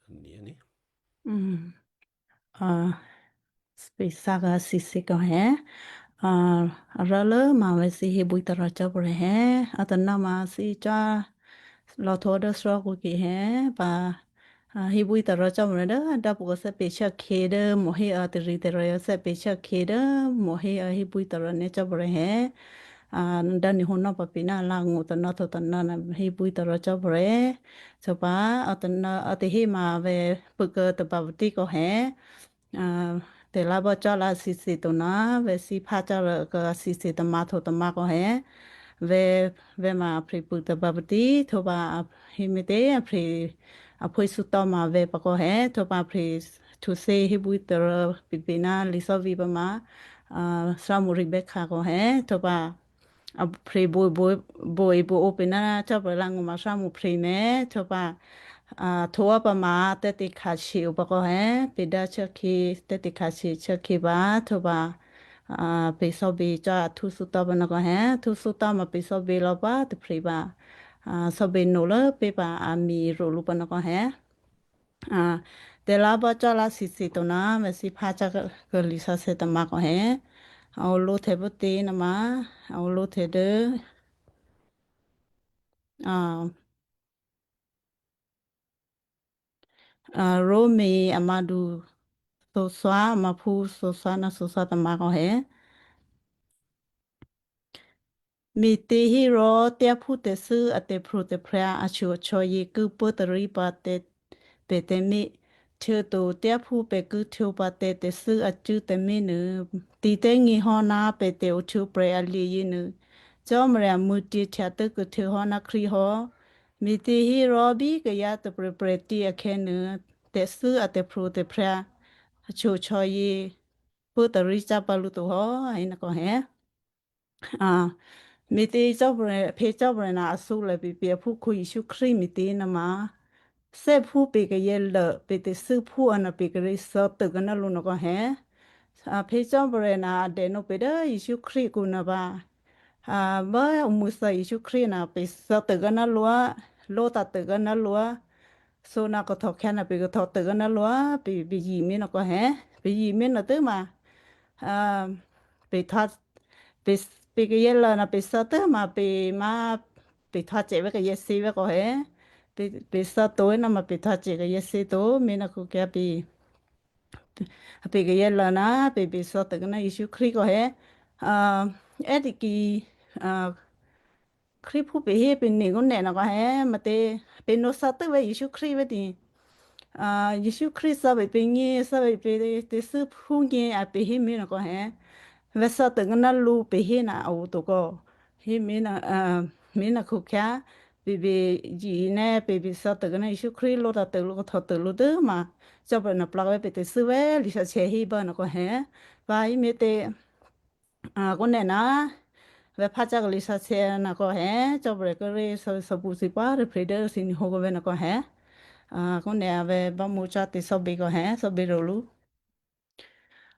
Niente. Mm. Spisaga sisiko he. Rala ma we si he buita racha pore he. Atana ma si cha lo tho da sro ku ki he. Ba he buita racha pore da da pu se pe cha khe de mo he a tri te ra se pe cha khe de mo he a he buita ra ne cha pore he. Da ni hona pa pina la ngu ta na tho ta na na he buita racha pore. So ba atana ate he ma we pu ka ta pa ti ko he. à để là bao cho là xì xì tụi nó về xì pha cho là cái xì xì tụi má có hè về về mà phải bự tụi bà tí thôi bà hi mới thế phải à phải sút tao mà về bà có hè thôi bà phải thu xe hi bự tụi bị bị na lý do vì bà mà sao mua riêng khác có hè thôi bà à phải bồi bồi bồi bồi ốp na cho bà lang mà sao mua phải nè thôi bà thua bà mà tết thì khá chịu bà có hè bị đã cho khi tết thì khá chịu cho khi bà thôi bà bị sao bị cho thu sút tao bà nó có hè thu sút tao mà bị sao bị lo bà thì phải bà sao bị nổ lỡ bị bà mì rồi lúc bà nó có hè để là bà cho là xịt xịt tao na mà xịt pha cho cái lý sao sẽ tao mà có hè lô thế bút tê nè mà lô thế đỡ à rô mì mà đủ số xóa mà phu số xóa na số xóa tao mà có hèมีตีฮิโร่เตียพูเตซื้ออเตพรูเตพระอาชัวชอยคือปตรีปาเตเปเตมิเธอตัวเตียพูเปคือเทวปาเตเตซื้ออจือเตมิเนตีเตงีฮอนาเปเตอชูเปรอลียเนจอมเรียมุติชาตคือเทฮอนาครีฮอมีตีฮิโร่บีก็ยาตเปรเปรตีอแค่เนเตซื้ออเตพรูเตพระอาชัวชอยปตรีจับปาลุตัวฮอไอ้นักก็แฮ à mi te cho bre phe cho bre na su le bi bi phu khu yi shu kri mi te na ma se phu pe ke ye le pe te su phu ana pe ke ri so te ga na lu no ko he phe cho bre na de no pe de yi shu kri ku na ba ba mu sa yi shu kri na pe so te ga na lu lo ta te ga na lu so na ko tho kha na pe ko tho te ga na lu pe bi yi mi na ko he bi yi mi na te ma à bị thoát bị cái gì là bị sợ tới mà bị thoát chạy với cái gì xí với có hết bị sợ tối mà bị thoát chạy cái gì xí tối mình là cũng kia bị cái gì là nó bị sợ tới cái này issue khi có hết ấy thì cái à khi phụ bị hết bị nhiều cái này nó có hết mà thế bị nó sợ tới với issue khi với thì Giêsu Christ sao bị nghe sao bị sư phụ nghe bị hi mi nó có hè và sao tự nó lu bị hi na au tụ có hi mi na khu khá bị gì nè bị sao tự nó Giêsu Christ lu ta tự lu có thật tự lu đó mà cho bọn nó plug bị tự sư về lý sao chế hi bọn nó có hè và hi mi te con này nó về phát giác lý sao chế nó có hè cho bọn cái sao sao bù xí quá rồi phải đỡ xin hồ cái nó có hè con này về bao mua cho thì sao bị có hè sao bị rồi lu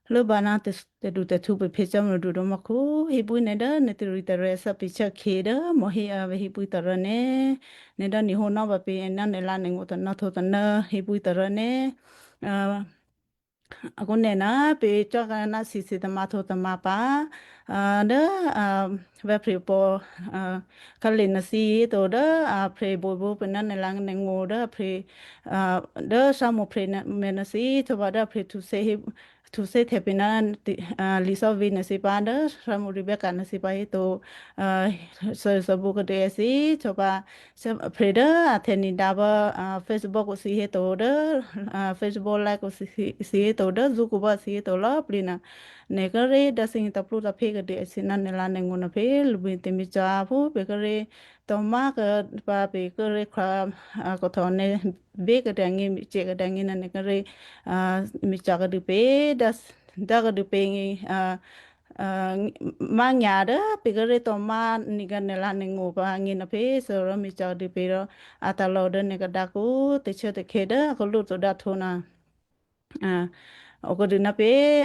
lúc bà nào thì đủ thì thu bị phê trong rồi đủ đâu mà cố hi bui này đó này từ từ rồi sao bị chắc khi đó mà hi về hi bui từ rồi nè này đó ni hôm nào bà bị anh này là này ngồi tận nó thôi tận nó hi bui từ rồi nè con này nó bị cho cái nó xì xì tama thôi tama pa đó về phía bộ cái linh nó xì tổ đó phía bộ bộ bênนั้นlà người ngô đó phía đó sao một phía mình nó xì thôi vào đó phía thu xe thì bênนั้นlý do vì nó xì pa đó sao một đứa bé cái nó xì pa itu so so bu cái đấy xì thôi vào phía đó thì nhìn đào Facebook của xì tổ đó Facebook like của xì tổ đó giúp của xì tổ đó plina nè cái đấy đã sinh tập lúc tập cái đấy xin anh là nên ngôn phê lúc bên tìm cha phu về cái đấy tao má cái ba về cái đấy khá có thằng này về cái đang nghe chế cái đang nghe nè cái đấy mi cha cái đấy về đã cái đấy về nghe mang nhà đó bị cái đấy tao má nị cái này là nên ngô ba nghe nè phê rồi mi cha đấy về rồi ta lo đó nè cái đặc cú từ trước từ khi đó có lúc tôi đã thua nè ogo dina pe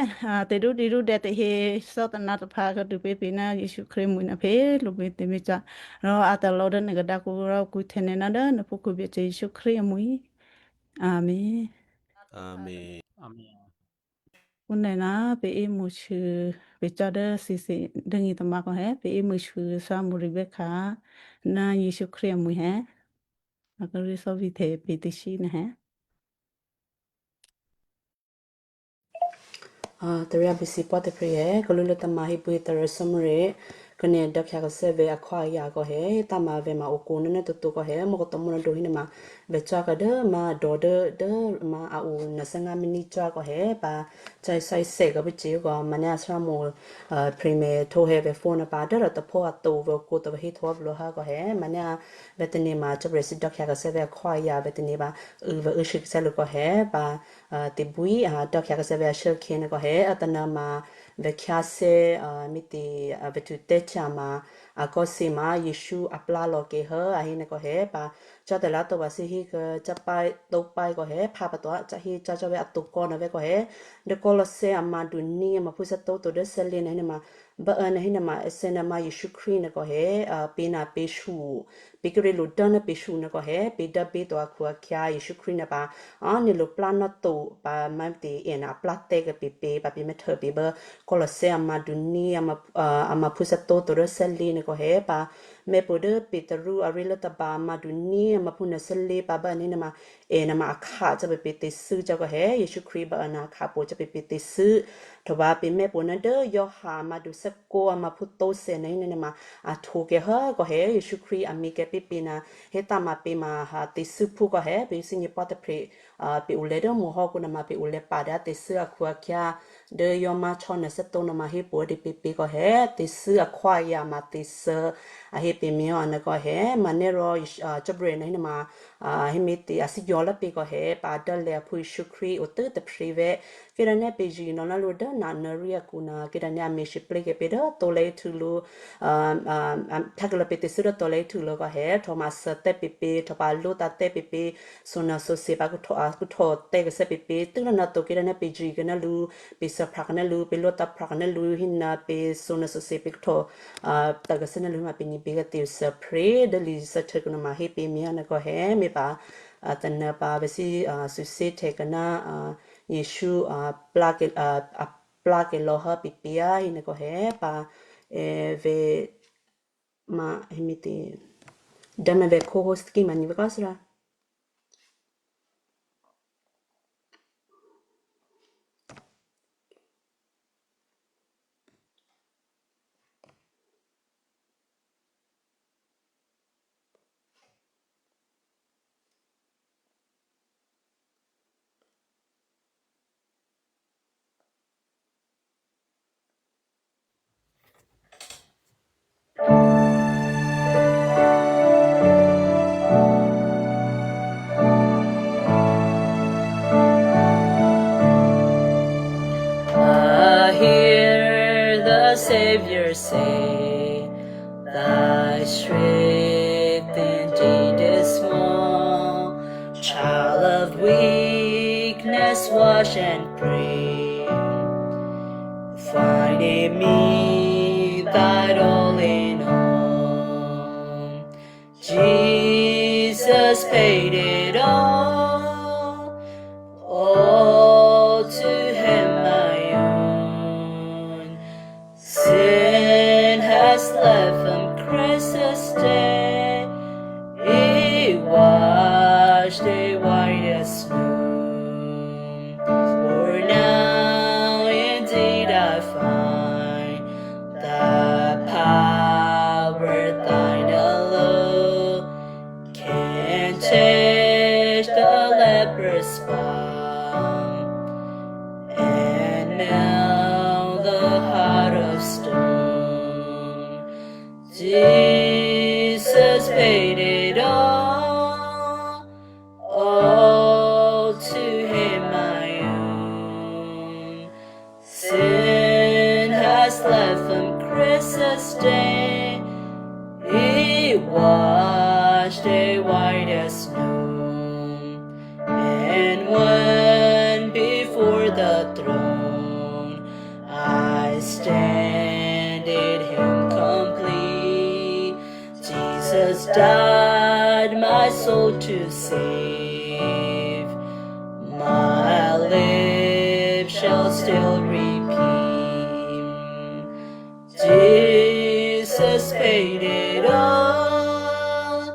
teru diru de te he so ta na pha ka du pe na Yesu kre mu na pe lu pe te me cha no ata lo de ne ga da ku ra ku the ne na da na pu ku be che Yesu kre mu Amen. Amen. Unena pe muchu pe chada sisi dengi tamako hai pe muchu sa Rebecca na Yeshu Kriya mu hai akari so vi the pe tishi na hai Taria bisi pote priye kolula tamahi pui tara samure kone dakya ka seve akwa ya ko he tama ve ma okuna ne tutu ko he mo ko tomo do hina ma ve cha ka de ma do de ma a u na sanga mini cha ko he ba chai sai se ka bi ji ko ma nya sa mo prime to he ve phone ba de ta po a to ve ko to he tho lo ha ko he ma nya ve te ni ma cha bre si dakya ka seve akwa ya ve te ni ba u ve u shik sa lo ko he ba te bui dakya ka seve shil ken ko he atana ma ve kya se mi ti ve tu te cha ma ko se ma Yeshu apla lo ke he a hi ne ko he ba cha de la to ba se hi ke cha pai to pai ko he pa pa to cha hi cha cha ve atu ko na ve ko he de ko lo se ama du ni ma pu sa to de se le ne ma ba an hi na ma se na ma Yeshu kri ne ko he pe na pe shu pe kre lo dan pe shu ne ko he pe da pe to a khu a kya Yeshu kri na ba ni lo plan na to ba ma te ena pla te ke pe ba pe me the pe ba ko lo se ama du ni ama pu sa to de se le ne ko he ba me pode Peteru arila taba maduni ma puna sele baba ni nama na ma kha cha pe te su cha ko he Yeshu Kri ba na kha po cha pe te su to ba pe me pona de yo ha ma du sa ko ma pu to se nei ne ma a tho ke ha ko he Yeshu Kri a mi ke pe na he ta ma pe ma ha te su pu ko he pe sin ye pa te pre pe u le de mo ho ko na ma pe u le pa da te su a khu a kya de yo ma chon na sa to na ma he po de pe ko he te su a khwa ya ma te su a he pe mi ona ko he ma ne ro chabre na ma he mi ti asi yo la pe ko he pa da le phu shukri o te te prive ke ra ne pe ji no na lo da na na ri ku na ke ra ne me shi ple ke pe da to le tu lu ta ke la pe te su da to le tu lo ko he thomas te pe to pa lo ta te pe so na so se pa ku tho te ke se pe tu na to ke ra ne pe ji ke na lu pe sa pra na lu pe lo ta pra na lu hin na pe so na so se pe tho ta ga se na lu ma pe ni pe ga ti sa pre de li sa the ku na ma he pe mi na ko he me pa ta na pa be si su se te ka na Yeshu plug lo ha pi pi a ina ko he pa ve ma he mi te dama ve co-host ki mani ve kasra I hear the Savior say, thy strength indeed is small. Child of weakness, wash and pray. Find in me thy all in all. Jesus paid it all to him I own. Sin has left from Christ's day, he washed it white as snow. For now indeed I find the power thine alone can change the leper's palm and melt the heart of stone. Jesus paid it all to him I own. Sin has left from Christ's day, he washed it white as snow. And when before the throne I stand in him complete, Jesus died my soul to save. I'll still repeat. Jesus paid it all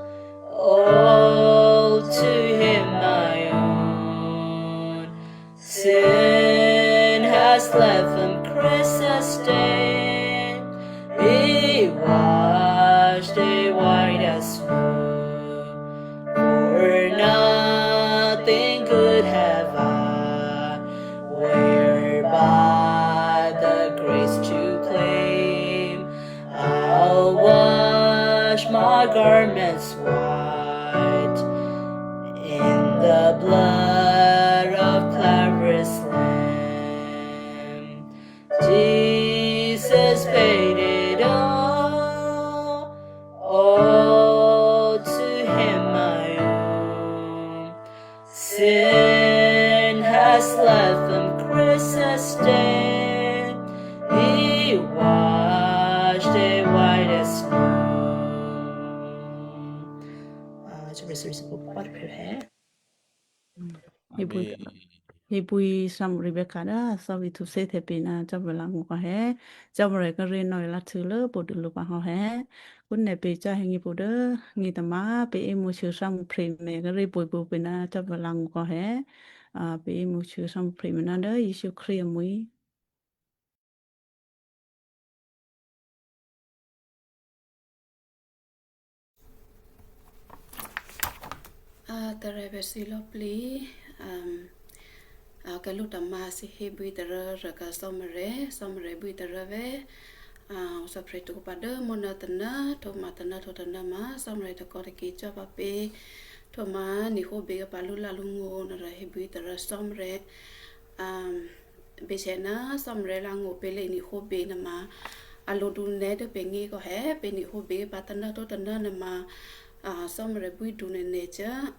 to him my own. Sin has left from Christmas Day, be washed a white as snow. For nothing good have I, whereby the grace to claim. I'll wash my garments white in the blood of Clarice Lamb. Jesus paid it all to him my own. Sin has left them Christmas Day, he washed it white as snow. Cho biết sự bắt phải hè. Hibui sam Rebecca da so vi tu se the pe na cha bla ngo ka he cha bra ka re no la thu le bo du lo pa ho he kun ne pe cha he ngi bo de ngi ta ma pe e mo chu sam prim me ka re bo pe na cha bla ngo ka he a pe e mo chu sam prim na de Yesu Christ mui Tare besi lovely. Kalau tama si hebui tara raka somre bui tara ve. Usapre tu pada mona tana to matana to tana ma somre to kore kicha pape to ma ni ho be palu lalu ngo na hebui tara somre. Besena somre lango pele ni ho be na ma alo du ne de pengi ko he pe ni ho be patana to tana na ma somre bui du ne cha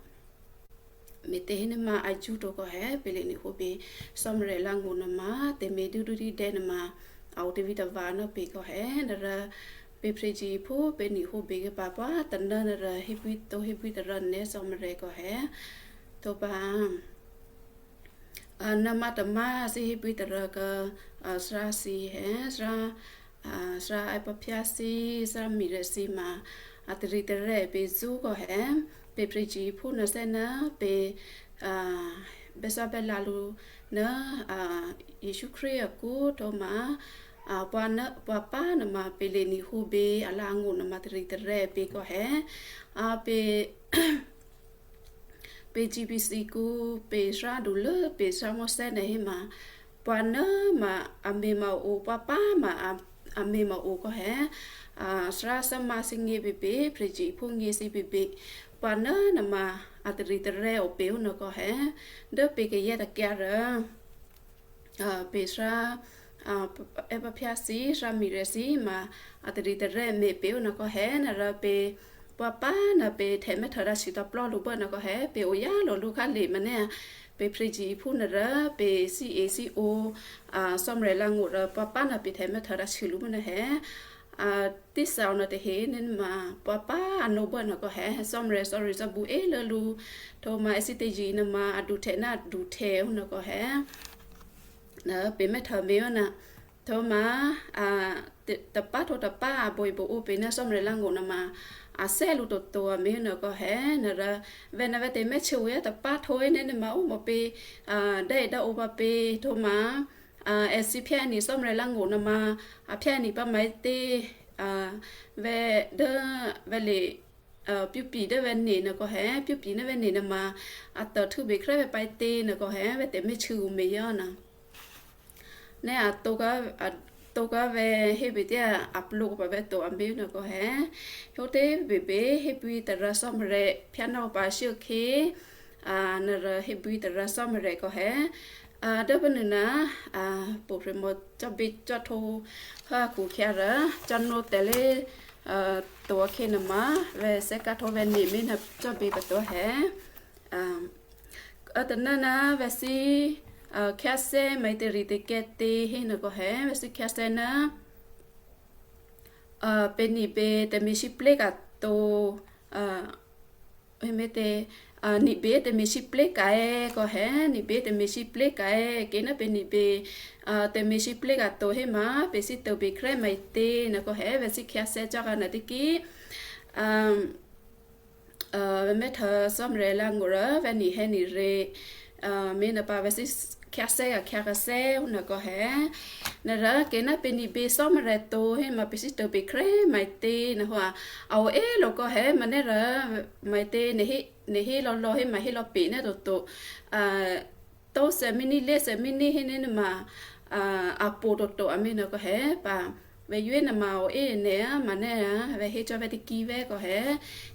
mete hene ma aju to ko he pele ni ho be somre lango na ma te me du di de na ma au te vita vana pe ko he na ra pe preji pho pe ni ho be pa pa tanda na ra hibui ta ra ne somre ko he to pa nama tama si hibui ta ra ka sra si he sra ai pa phya si sra mi re si ma atri te re pe zu ko he pe preji pho na se na pe besa be la lu na Yesu Christ ku to ma pa pa na ma pe le ni hu be ala ngo na ma tri te re pe ko he pe pe GBC ku pe sra du le pe sa mo se na he ma pa na ma ame ma o pa pa ma ame ma o ko he sra sa ma singi be pe preji phu ngi si be pa na ma atri te re o pe no ko he de pe ke ya ta kya ra pe sra e pa phya si sra mi re si ma atri te re me pe no ko he na ra pe pa pa na pe the me thara si ta plo lu ba na ko he pe o ya lo lu kha le ma ne pe preji phu na ra pe CACO som re la ngo ra pa pa na pe the me thara si lu ma na he this sound na te he nen ma pa pa no ba na ko he som re sorry sa bu e lo lu to ma si te ji na ma du the na du the na ko he na pe me tha me na to ma ta pa to ta pa boy bo o pe na som re la ngo na ma se lu to me na ko he na ra ve na ve te me chu ya ta pa thoi ne ma o ma pe dai da o ba pe to ma si phya ni som re la ngo na ma phya ni pa mai te ve de ve le piu pi de ve ni na ko he piu pi na ve ni na ma ta thu be kra ve pai te na ko he ve te me chu me ya na ne to ka về he bị tia upload ba ve to ambil na ko he ho te be he bi ta ra som re piano ba shu ke na ra he bi ta ra som re ko he da ban na po remote cho bi cho tho ha ku kya ra chan no te le to ke na ma ve se ka tho ve ni mi na cho bi ba to he ta na ve si kya se mai te ri te ke te he na ko he ve si kya se na pe ni pe te mi si ple ka to he me te นิเบตเมชิเปลกายก็แฮนิเบตเมชิเปลกายเกนะเป็นนิเบเตเมชิเปลกาโตให้มาเป็นสิตัวเบครไม่เตนะก็แฮเวสิแคสเซจกันนะติกี้เมื่อเธอซ้อมเรลังกูระเวนี่ให้นี่เรมีนะปาเวสิแคสเซกับแคสเซนะก็แฮนะระเกนะเป็นนิเบซ้อมเรโตให้มาเป็นสิตัวเบครไม่เตนะหัวเอาเราก็แฮมันเนี่ยระไม่เตนี่เราให้มาให้เราปีเนี่ยตัวโตเซมินิเลเซมินิให้เนี่ยมาอาปูตัวอันนี้นะก็แฮป่ะไปยืนมาเนี่ยมันเนี่ยไปให้เจ้าไปตะกี้ไว้ก็แฮ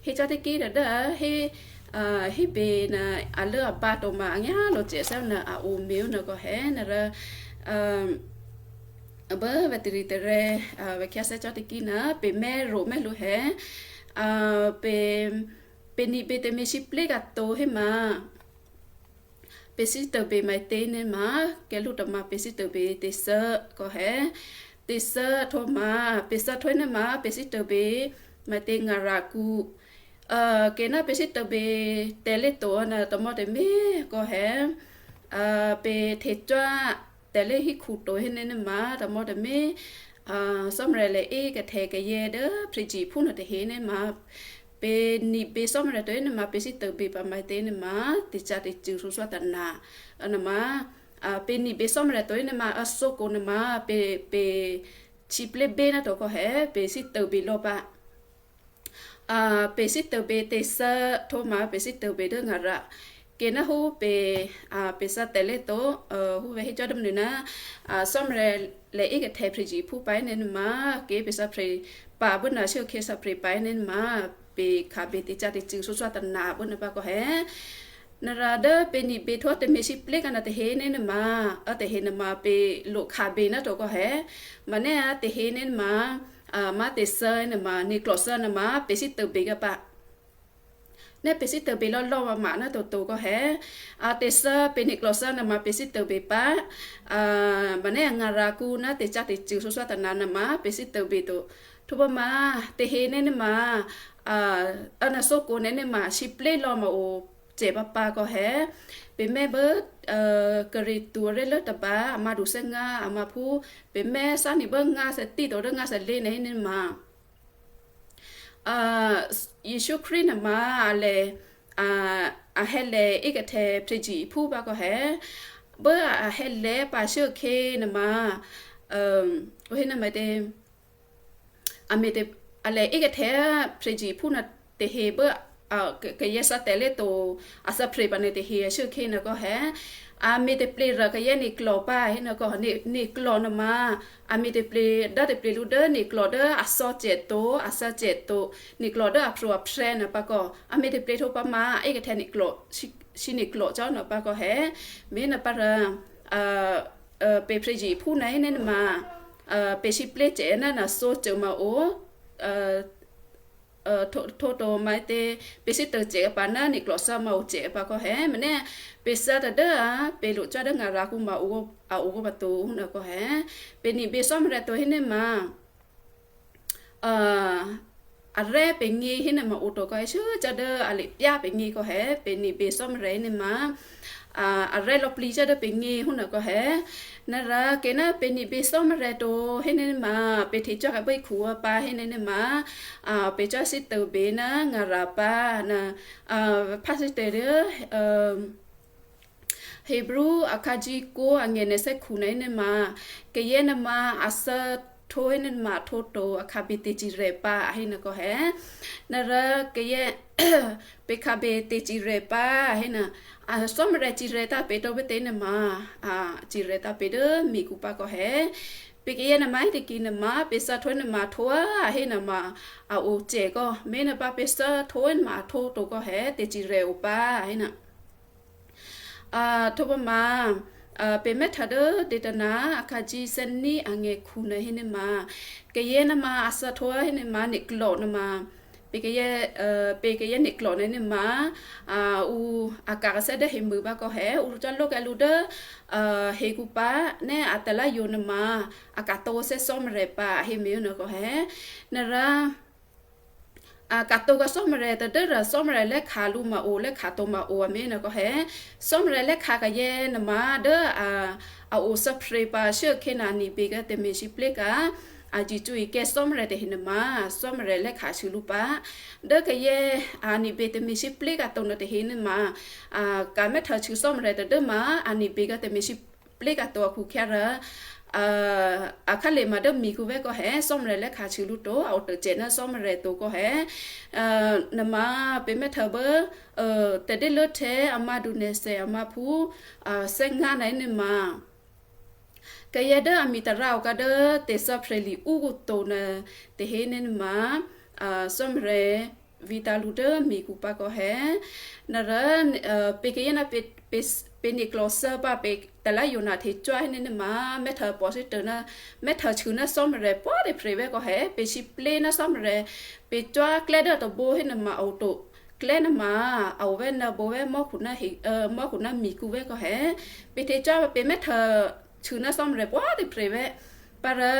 ให้เจ้าตะกี้เด้อให้เป็นเลือกปลาตัวมาเนี่ยเราเจ๊ซ้ำนะอูมิวนะก็แฮนะระเบอร์ไปตีเตะไปแค่เจ้าตะกี้นะเป็นแม่รู้แฮเป็นนี่เป็นแต่ไม่ชิปเล็กตัวให้มาเป็นสิตัวเป็นไม่เต้นเนี่ยมาแกรู้ตัวมาเป็นสิตัวเป็นเตเซอร์ก็แฮเตเซอร์โทมาเป็นสิตัวเนี่ยมาเป็นสิตัวเป็นไม่เต้นงารากูแกน่าเป็นสิตัวเป็นเตเล็กตัวนะตัวมอเตเมก็แฮเป็นเทจ้าแต่เล็กฮิคูตัวให้เนี่ยมาตัวมอเตเมสมัยเลยก็เทก็เยเด้อพริจิพูดแต่เห็นเนี่ยมาเป็นนิเบสมัยตัวเนี่ยมาเป็นสิตัวเป็นประมาณเต้นเนี่ยมาติดจัดติดจืดสุดสุดตันนาอันนั้นมาเป็นนิเบสมัยตัวเนี่ยมาอสุกุเนี่ยมาเป็นชิปเล็บเบนะตัวก็แฮเป็นสิตัวเป็นลบะเป็นสิตัวเป็นเตเซอร์โทมาเป็นสิตัวเป็นเรื่องอะไรเกณฑ์หูเป็นสัตว์แต่เล็กโตหูไปให้เจ้าดำเนินนะสมัยเลยอีกเทพจีผู้ไปเนี่ยมาเกเป็นสัตว์ป่าบนน่ะเชื่อเคสัตว์ไปเนี่ยมาเป็นขาเป็นติดจัดติดจืดสุดๆตันนาบนน่ะปะก็แฮนาราเดอเป็นนี่เป็นทั่วแต่ไม่ชิปเล็กกันนะแต่เฮเนี่ยมาแต่เฮเนี่ยมาเป็นลูกขาเป็นนะตัวก็แฮมันเนี่ยแต่เฮเนี่ยมามาแต่เซอร์เนี่ยมานี่กลอสเซอร์เนี่ยมาเป็นสิตัวเป็นกับปะเนี่ยเป็นสิตัวเป็นล่อๆมานะตัวก็แฮแต่เซอร์เป็นนี่กลอสเซอร์เนี่ยมาเป็นสิตัวเป็นปะมันเนี่ยงารากูนะแต่จัดติดจืดสุดๆตันนาเนี่ยมาเป็นสิตัวเป็นตัวทุบมาแต่เฮเนี่ยมาอันนั้นโซโกเนี่ยมาชิปเล่ล่อมาโอเจ็บปะก็แฮเป็นแม่เบิร์ดกระดิตัวเรื่อยๆแต่บ้ามาดูเส้นงามาพูเป็นแม่สร้างนี่เบิ้งงาเสตีตัวเรื่องงาเสลีในนี่มายิชูคริสต์มาเลยเฮเลอีกเทพจีผู้บ้าก็แฮเบอร์เฮเลปาเชื่อเคนะมาก็เห็นนะไม่ได้ไม่ได้อะไรอีกเทพจีผู้น่ะแต่เฮเบอร์ก็ยังสัตย์เล็กโตอาศัยพรีบันเนติเฮียชื่อเคนก็แฮมีแต่เปลี่ยนก็ยังนิกลอป้าเห็นก็นิกลอนมามีแต่เปลี่ยนได้แต่เปลี่ยนรูเดอร์นิกลอเดอร์อาศัยเจโตอาศัยเจโตนิกลอเดอร์อัพรัวเพรนปะก็มีแต่เปลี่ยนทุกประมาไอ้ก็แทนนิกลอชินิกลอเจ้าเนาะปะก็แฮมีนะปะเปพรีจีผู้ไหนเนี่ยมาเปชิเปลี่ยนเจน่ะนะโซเจอมาโอโทโตไม่เตเป็นสิตัวเจ็บปานะนี่กลอสมาเจ็บปาก็แฮมันเนี่ยเป็นสัตว์เด้อเป็นลูกจ้าเด้องาราคุมาอูก็ประตูนะก็แฮเป็นนี่เป็นซ้อมอะไรตัวให้เนี่ยมาอะไรเป็นงี้ให้เนี่ยมาอุตก็ให้ชื่อจ้าเด้ออะไรยาเป็นงี้ก็แฮเป็นนี่เป็นซ้อมอะไรเนี่ยมาอะไรเราปลีจ้าเด้อเป็นงี้หุ่นก็แฮนั่นละเกน่าเป็นนี่เป็นซ้อมอะไรตัวให้เนี่ยมาเป็นที่จ้ากับใบขัวปลาให้เนี่ยมาเป็นจ้าสิตัวเบนะงาราปานะพาสิเตเดอฮีบรูอาคาจิโกอันเงี้ยเนี่ยเสกคู่ไหนเนี่ยมาเกยเนี่ยมาอาศัยโทยนั่นมาโทโตอาคาบิติจิเรปาให้นะก็แฮนั่นละเกยเปคาเบติจิเรปาให้นะสมรจิเรตาเปโตเบเตนะมาจิเรตาเปเดมีกุปาก็แฮเปกยนะมาติกินะมาเปซาโทยนะมาทัวให้นะมาโอเจก็เมนะปาเปซาโทยมาโทโตก็แฮติจิเรอุปาให้นะทุบมาเป็นเมธาเดอร์เดตนาอาคาจีเซนนี่อังเงคูนะให้เนี่ยมาเกยนะมาอาศัยทัวให้เนี่ยมานิกลอนะมาเปกยนิกลอเนี่ยมาอากาศเสด็จเห็นมือบ้าก็แฮจันโลกาลูเดอเฮกุปะเนี่ยอัตละโยนมาอากาศโตเซซอมเรปะเฮมิวนะก็แฮนะระ กาโตก็ส้มอะไรแต่เด้อส้มอะไรและขาลูมาโอและขาโตมาโอเมนะก็แฮส้มอะไรและขากะเยนมาเด้อเอาโอสเปรย์ปาเชื่อแค่นานี่เบกเตเมชิเปลกาจีจุยแกส้มอะไรแต่เห็นมาส้มอะไรและขาชื่อลูปาเด้อกะเยนี่เบเตเมชิเปลกาตรงนั้นแต่เห็นมาการไม่เธอชื่อส้มอะไรแต่เด้อมานี่เบกเตเมชิเปลกาตัวคู่แค่ระข้าเลยมาเดิมมีกูเวก็แห่ส้มเลยและขาชิลุโตเอาตัวเจน่ะส้มเลยตัวก็แห่นมาเป็นแม่เธอเบอแต่ได้เลือดเทอามาดูเนเซอามาผู้เส้นงานไหนเนี่ยมาก็ยาเด้อมีแต่เราก็เด้อเตสเพลลีอูกุโตนะเตเฮเนนมาส้มเลยวิตาลูเดอร์มีกูปะก็แห่นั่นแหละเปกยันเป็นอีกลอสเซอร์ป่ะเปกแต่ละอยู่นาที่จ้อยนี่นะมาแม่เธอปอสิเตอร์นะแม่เธอชื่อนะส้มเลยป้อได้เพลเวก็แห่ไปชิปเลนะส้มเลยไปจ้อยแกล้เด้อตัวโบให้นะมาเอาตัวแกล้นะมาเอาเว้นนะโบเว้มอขุนนะมอขุนนะมีกูเวก็แห่ไปที่จ้อยเป็นแม่เธอชื่อนะส้มเลยป้อได้เพลเวปะระ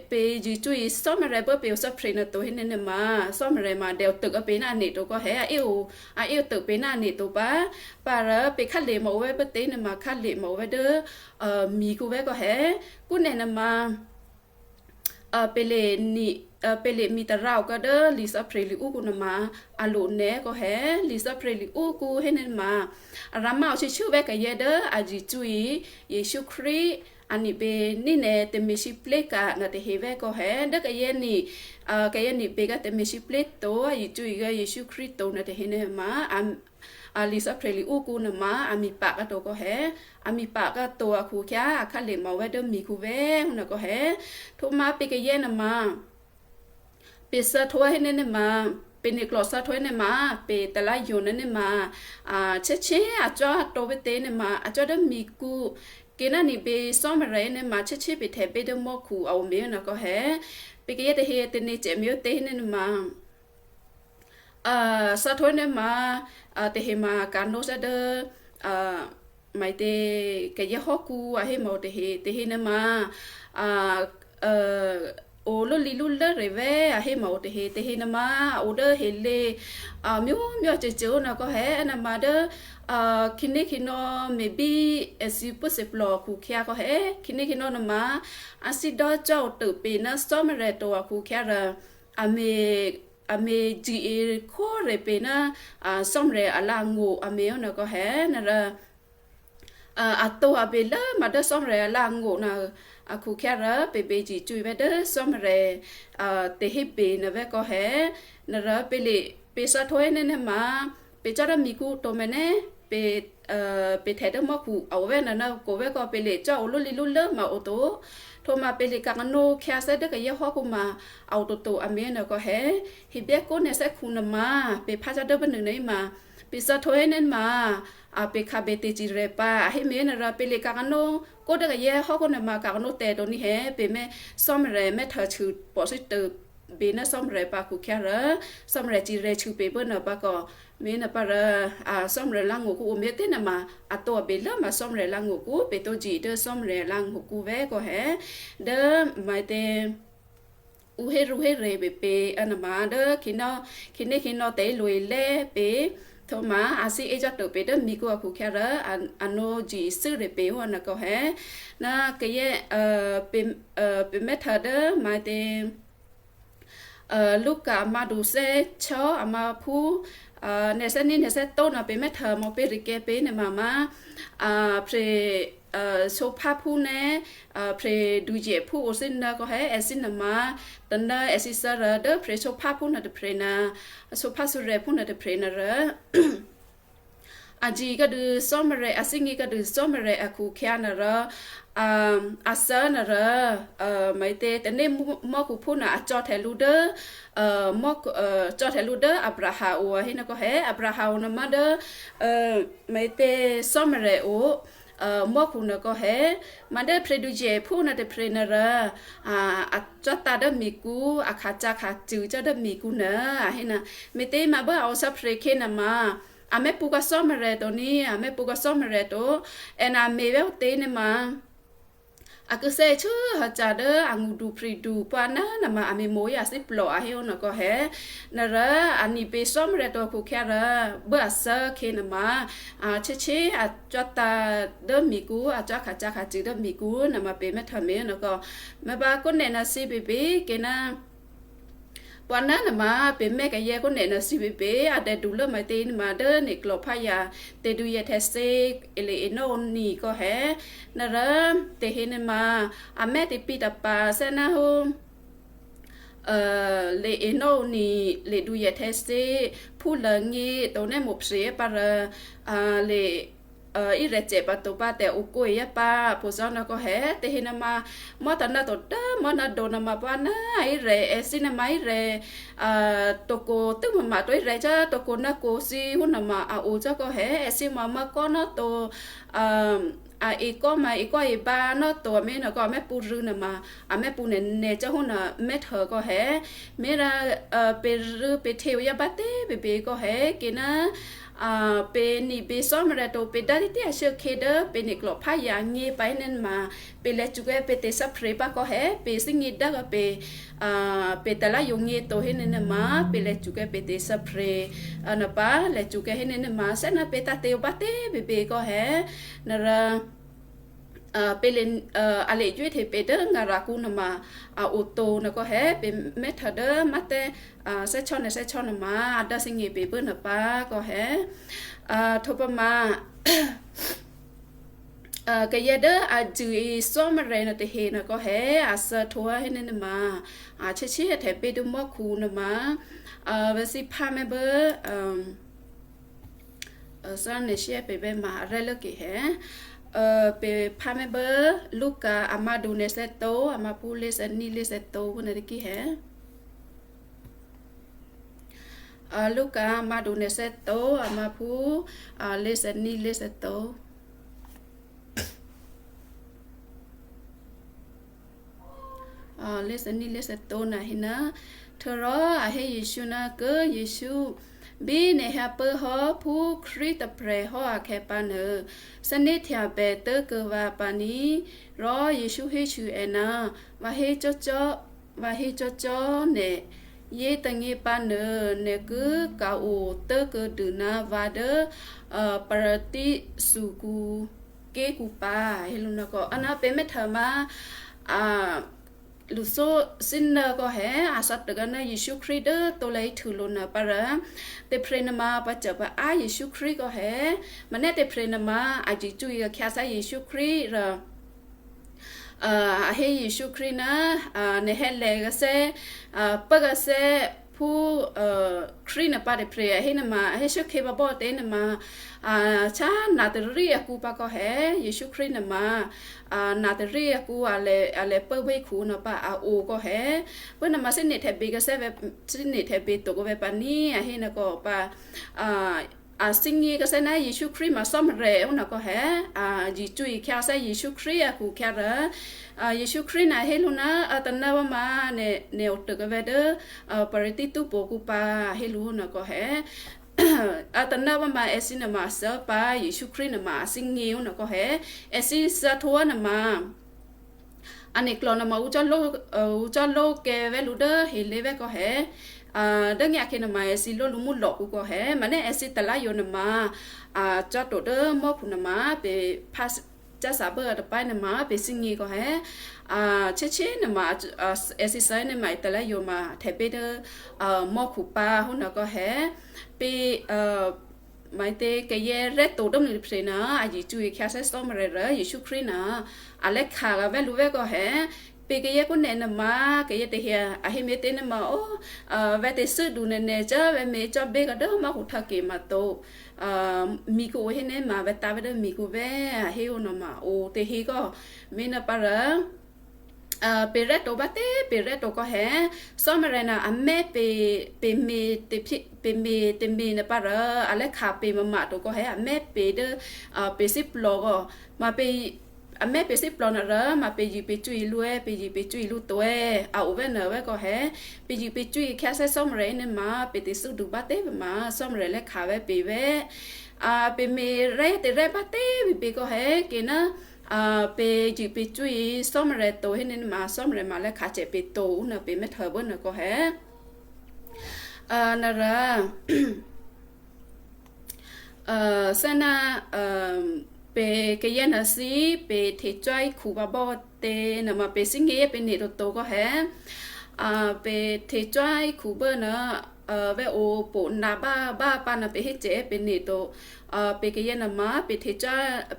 ไปจีจุยซ้อมอะไรเบอร์เปียวซับเพลนตัวเห็นเนี่ยมาซ้อมอะไรมาเดี๋ยวตึกเป็นอันนี้ตัวก็แห่อิวตึกเป็นอันนี้ตัวป้าปาระไปคัดเลี้ยมาไว้เบอร์เต้เนี่ยมาคัดเลี้ยมาไว้เด้อมีกูไว้ก็แห่กูเนี่ยนะมาไปเล่นี่ไปเล่มีแต่เราก็เด้อลิซ่าเพลลิอูกูนะมาอาลูเน่ก็แห่ลิซ่าเพลลิอูกูเห็นเนี่ยมารามาเอาชื่อไว้กับเยเด้ออาจิจุยเยซูคริสอันนี้เป็นนี่เนี่ยเต็มมิชิเพลกะนะแต่เฮเวก็แห่เด็กก็ยันนี่ก็ยันนี่เป็นก็เต็มมิชิเพลกตัวยิ่งจุยก็เยซูคริสต์ตัวนะแต่เห็นเนี่ยมาลิซาเพลลิอูกูนะมามีปากก็ตัวก็แห่มีปากก็ตัวคู่แค่ข้าเลี้ยงมาไว้เดิมมีคู่เว้นะก็แห่ทุกมาเป็นก็ยันนะมาเป็นเสื้อทั่วให้เนี่ยมาเป็นอีกหลอดซะถ้วยเนี่ยมาเป็นแต่ละอยู่นั่นเนี่ยมาเช่อาจจะตัวไปเตะเนี่ยมาอาจจะได้มีกูกินอันนี้ไปซ้อมอะไรเนี่ยมาเช่ไปแทบไปเดิมมอคูเอาเมียนะก็แห่ไปก็ยังแต่เฮแต่เนี่ยเจมิวเตะเนี่ยมาซะถ้วยเนี่ยมาแต่เฮมาการโน้ตเดอไม่เตะก็ยังฮอกูให้มาแต่เฮเนี่ยมาโอ้ลุลีลุเลเรเวให้มาแต่เฮนะมาโอเดอเฮเลมิวเจ้านะก็แห่นะมาเดอคินนี่คินอ maybe as you possible คูแค่ก็แห่คินนี่คินอนะมาอาซิดอเจ้าตื่นเป็นนะซ้อมอะไรตัวคูแค่ละอเมจีเอโคเรเป็นนะซ้อมอะไรอะไรงูอเมนะก็แห่นะละตัวเบลมาเดอซ้อมอะไรอะไรงูนะคูแค่ละไปจีจุยไปเด้อซ้อมอะไรเตหิเปนะเวก็แห่นะละไปสะท้วยเนี่ยมาไปจ้ามีกูตัวแม่เนี่ยไปแทนมาคูเอาไว้นะกูไว้ก็ไปเลยเจ้าลุลิลุเลมาเอาตัวโทรมาไปเลยกันโนแค่เสด็จก็ยังฮอกูมาเอาตัวอเมริกาก็แห่ฮิเบกูเนี่ยเสกคุณมาไปพาจ้าเดินไปหนึ่งนี่มาไปสะท้วยเนี่ยมาไปคาเบติจิเรปาให้เมนเราไปเลยกันโนก็เด็กก็ยังฮอกูเนี่ยมากันโนแต่ตัวนี้แห่ไปแม่ซ้อมอะไรแม่เธอชื่อปอสิเตอร์เบนซ้อมอะไรปาคูแค่ละซ้อมอะไรจิเรชื่อไปเบนปาก็มีนะปะซ้อมเรลังหูกูเมตินะมาตัวเบลมาซ้อมเรลังหูกูไปตัวจีเดอซ้อมเรลังหูกูเวก็แฮเดอไม่เตอูเฮรูเฮเรเปอันมาเดอคินอเตลุยเล่เปโทมาอาซีเอจัตเปเดอมีกูกูแค่ละอันโนจีซื้อเรเปวันนะก็แฮนะก็เยเป็นเมทเดอไม่เตลูกกามาดูเซชอมาผู้เนเซนี่เนเซโตนะเป็นแม่เธอมาเป็นริเกเป็นเนี่ยมาเพลโซภาผู้เนี่ยเพลดูเจ็บผู้โอซินนะก็ให้เอซินนะมาตันได้เอซิสระเดอเพลโซภาผู้น่ะเดเพลนะโซภาสุเรผู้น่ะเดเพลนะระอาจีก็ดูซ้อมอะไรอาซิงีก็ดูซ้อมอะไรอาคูแค่นะระอาเซนะระไม่เตแต่เนี่ยมอกูพูดนะจอแทลูเดอมอกจอแทลูเดออับราฮาอัวให้นะก็ให้อับราฮานะมาเดอไม่เตซ้อมอะไรโอมอกูนะก็ให้มาเดอเพลดูเจพูดนะเดเพลนะระจอตาเดมีกูอาคาจาคาจูจอเดมีกูนะให้นะไม่เตมาเบอเอาซับเพลเคนะมาแม่ปูก็ซ้อมอะไรตัวนี้แม่ปูก็ซ้อมอะไรตัวเอ็นเมเวลเตเนี่ยมา aku se chu ha cha de angu du pri du pa na na ma ame mo ya si plo a he na ko he na ra ani pe som re to ku kya ra ba sa ke na ma a che a cha ta de mi ku a cha chi de mi ku na ma pe me tha me na ko ma ba ko ne na si pe ke naวันนั้นมาเป็นแม่กับยายคนไหนนะสิเป๊ะอาจจะดูเรื่องมาตีนมาเดินในกลบพายาแต่ดูยาเทสเซเอเลโนนี่ก็แฮนะเริ่มแต่เห็นมาอาแม่ติปีตาปาเสนาฮูเลโนนี่เลดูยาเทสเซผู้เลี้ยงยี่ตัวนี้หมดเสียปะเลอีเรเจ็บประตูป้าแต่อุกุยป้าผู้สาวน่ะก็แห่แต่เห็นมามอตันน่ะตัวเด้อมอน่ะโดนมาป้าน่ะอีเรเอซิน่ะมาอีเรตัวโกตึ้งมาตัวอีเรจ้าตัวโกน่ะโกซีหุ่นน่ะมาอูจ้าก็แห่เอซิมาก็น่ะตัวอีก็มาอีก็อีบ้าน่ะตัวแม่น่ะก็แม่ปูรื้อน่ะมาแม่ปูเนี่ยจ้าหุ่นน่ะแม่เธอก็แห่แม่ละไปรื้อไปเที่ยวยาบ้าเต้ไปก็แห่กินนะเป็นนี่เป็นซ้อมอะไรตัวเป็นได้ที่เชื่อเคเดอร์เป็นอีกหลบพายางเงี้ยไปนั่นมาเป็นเลจุกเป็นเตสับเพลปะก็แห่เป็นสิ่งนี้ได้ก็เป็นแต่ละยงเงี้ยตัวเห็นนั่นมาเป็นเลจุกเป็นเตสับเพลนะป้าเลจุกเห็นนั่นมาเส้นนั้นเป็นตาเตียวบ้าเต้เป็นก็แห่นั่นละเป็นอะไรช่วยเทเป็นเด้องารากูนมาอุโตนะก็แห่เป็นเมทเดอร์มาแต่เซชอนมาดัสิงเงี้ยเป็นเปิ้ลนะป้าก็แห่ทบมาก็ยาเดอจูอีซ้อมอะไรนะแต่เห็นนะก็แห่สะทัวให้นั่นมาเชี่ยแถบไปดูมอคูนะมาเวสิพาแม่เบอร์สอนในเชี่ยไปเป็นมาอะไรเลิกกี่แห่ไปพาแม่เบอร์ลูกกาอามาดูในเซตโตอามาพูเลสนี่เลสโตวันนี้กี่แห่ลูกกามาดูในเซตโตอามาพูเลสนี่เลสโตเลสนี่เลสโตนะเห็นนะเธอรอให้ยิชูนะเกอยิชูบีเนฮะเปอร์ฮอผู้คริตเพรฮอแคปานสนิทยาเบเตอร์เกวาปานีรอยิชูให้ชูเอนะว่าให้จ่อเนเยตังเงปานเนกือกาโอเตอร์เกดูนาวาเดปรติสุกูเกกูปาเฮลุนะก็อันนั้นเป็นเมธมาลูโซซินก็แห่อาศัตกันนะยิชูคริสต์ตัวเลยถือลุนะปะระแต่เพลนมาปัจจุบันยิชูคริสต์ก็แห่มันเนี่ยแต่เพลนมาอาจจะจุยกับแค่ใส่ยิชูคริสต์ให้ยิชูคริสต์นะในเฮเลก็เซ่ปะก็เซ่ผู้คริสต์นะปะเดเพลให้นมาให้ชุกเคบบอกเต้นมาชานาตเรียกูปะก็แห่ยิชูคริสต์นะมานาตเรียกูอะไรเปิดไว้คูนะปะโอก็แห่เพื่อนมาเส้นเนตแทบบีก็เส้นแบบเส้นเนตแทบบีตัวก็แบบนี้ให้นะก็ปะสิ่งนี้ก็เส้นนะยิชูคริสต์มาซ้อมเร็วนะก็แห่ยิจุยแค่ใส่ยิชูคริสต์กูแค่ละยิชูคริสต์นะให้ลูนะตอนนั้นว่ามาเนวตึกก็แบบปริติตุโปกูปะให้ลูนะก็แห่ตอนนั้นว่ามาเอซินมาเสปายิชูคริสต์มาสิ่งนี้นะก็แห่เอซิสะทัวนะมาอันนี้กลอนมาอุจจาโลเกเวลูเดอเฮเลเวก็แห่ดังอยากเห็นมาเอซิโลลุมุหลอกกูก็แห่มันเนี่ยเอซิตะลายนมาจอดตัวเดอมอพุนมาไปพาจะสาบะไปนะมาไปสิ่งนี้ก็แห่เช่นะมาเอซิไซน์มาตะลายมาเทเปเดอมอคูปาหุ่นก็แห่ไปไม่เตะก็ยังเร็ดตัวดมนิพย์นะอาจจะช่วยแค่เส้นสมอะไรยิชูคริสนะอะไรขาก็ไม่รู้ว่าก็แห่ไปก็ยังคนเนี่ยมาก็ยังเทียให้เมตเนี่ยมาโอ้เวทีสื่อดูเนี่ยจ้าเวทีจ้าเบก็เดิมมาหุทักเกมาโตมีกูเห็นเนี่ยมาเวตาเวทีมีกูเวเฮียนะมาโอ้แต่เฮียก็ไม่น่าปะระไปเร็ดตัวบัตเต้ไปเร็ดตัวก็แห่ซ้อมอะไรนะแม่ไปมีเต็มนะปะระอะไรขาไปมาตัวก็แห่แม่ไปเด้ไปสิบโลก็มาไปแม่ไปสิบโลนะระมาไปยืไปจุยลุยไปยืไปจุยลุตัวเอาเว้นเนอเว้ก็แห่ไปยืไปจุยแค่ใช้ซ้อมอะไรเนี่ยมาไปติดสุดดูบัตเต้มาซ้อมอะไรเล็กขาไว้ไปเว้ไปมีเร่แต่เร่บัตเต้ไปก็แห่กินนะ ไปจีไปจุยซ้อมอะไรตัวให้นี่มาซ้อมอะไรมาแล้วขาเจ็บไปตัวนะไปไม่เถอะเบิ้ลนะก็แฮนั่นละเส้นน่ะไปก็ยันน่ะสิไปเทใจคูบาบอเตน่ะมาไปสิ่งเงี้ยไปนี่ตัวก็แฮไปเทใจคูเบอร์นะเวโอปูนาบ้าปานะไปให้เจเป็นนี่ตัวไปก็ยันน่ะมาไปเทใจ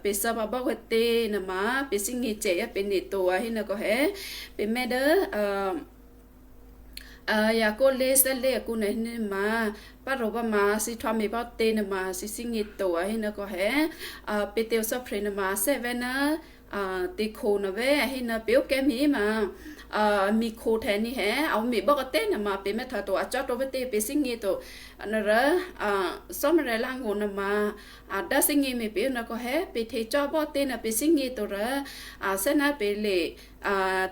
ไปสบาบอกเตน่ะมาไปสิ่งเงี้ยเจเป็นนี่ตัวให้น่ะก็แฮเป็นแม่เด้อยากก็เลสเลกูเนี่ยมาป้ารบมาสิทวามีป้าเตนมาสิสิงิตตัวให้นะก็แฮไปเตียวสับเพลนมาเซเวนะตีโคนะเวให้นะเปียวแกมีมามีโคแทนนี่แฮเอามีบอกเต้นมาเป็นแม่ทัวตัวจอดตัวเตไปสิงิตตัวนั่นละซ้อมอะไรล่างงูนะมาได้สิงิมีเปียวนะก็แฮไปเทจอบอเต้นไปสิงิตัวละเส้นนะไปเลย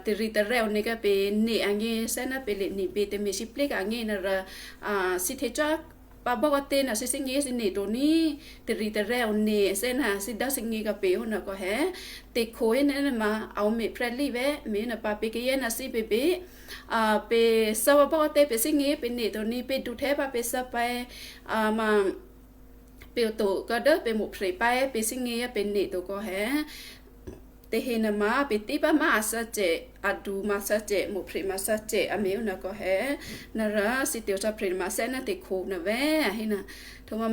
ติริตเรวนี่ก็เป็นนี่อันนี้เส้นนะเป็นนี่เป็นแต่มีชิปเล็กอันนี้นะละสิเทจปาบอกเต้นสิสิงี้สินี่ตัวนี้ติริตเรวนี่เส้นนะสิได้สิงี้ก็เปียวนะก็แฮติโคยนั่นมาเอามีเพลลี่เวมีนะปาไปกี้นะสิเบบีไปสาวบอกเต้ไปสิงี้เป็นนี่ตัวนี้ไปดูเทปไปสไปมาเปียวตัวก็เด้อไปหมุกเพลไปไปสิงี้เป็นนี่ตัวก็แฮแต่เห็นมาไปตีบ้ามาสัจเจอดูมาสัจเจหมู่พริมาสัจเจอเมียวนะก็แฮนาราสิเตียวจะพริมาเซนะติโคนะเวเห็นนะทว่า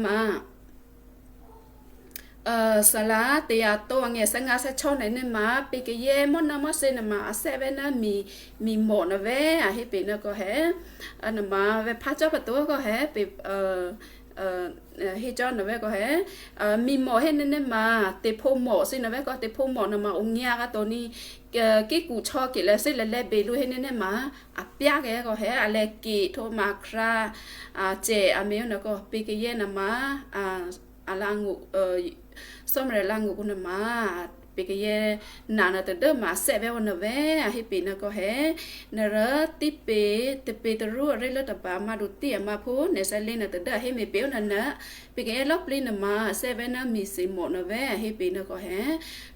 สลาเตียตัวเงี้ยสังอาเซชอนไหนมาไปกเย่มอนนะมาเซนะมาเซเวนะมีหมอนะเวให้เป็นนะก็แฮอันมาเวพระเจ้าประตูก็แฮไปให้จอนนะเว้ก็แฮมีหมอให้นั่นมาเตโพหมอสินะเว้ก็เตโพหมอนะมาองเงียก็ตัวนี้กี่กูชอกี่แล้วสิแล้วเบลูให้นั่นมาเปียกก็แฮอะไรกี่โทมาคราเจอเมียวนะก็ปีกเย็นนะมาลางูสมัยลางูกุนมาปีกเย็นนานะแต่เดิมมาเสเววันเวให้ปีนะก็แฮนะระติเปตรู้อะไรแล้วแต่ป่ามาดูเตี้ยมาพูในสายลินนะแต่เดิมให้ไม่เปี้ยวนั่นนะปีกเย็นลบลินมาเสเวนะมีสิหมดนะเวให้ปีนะก็แฮ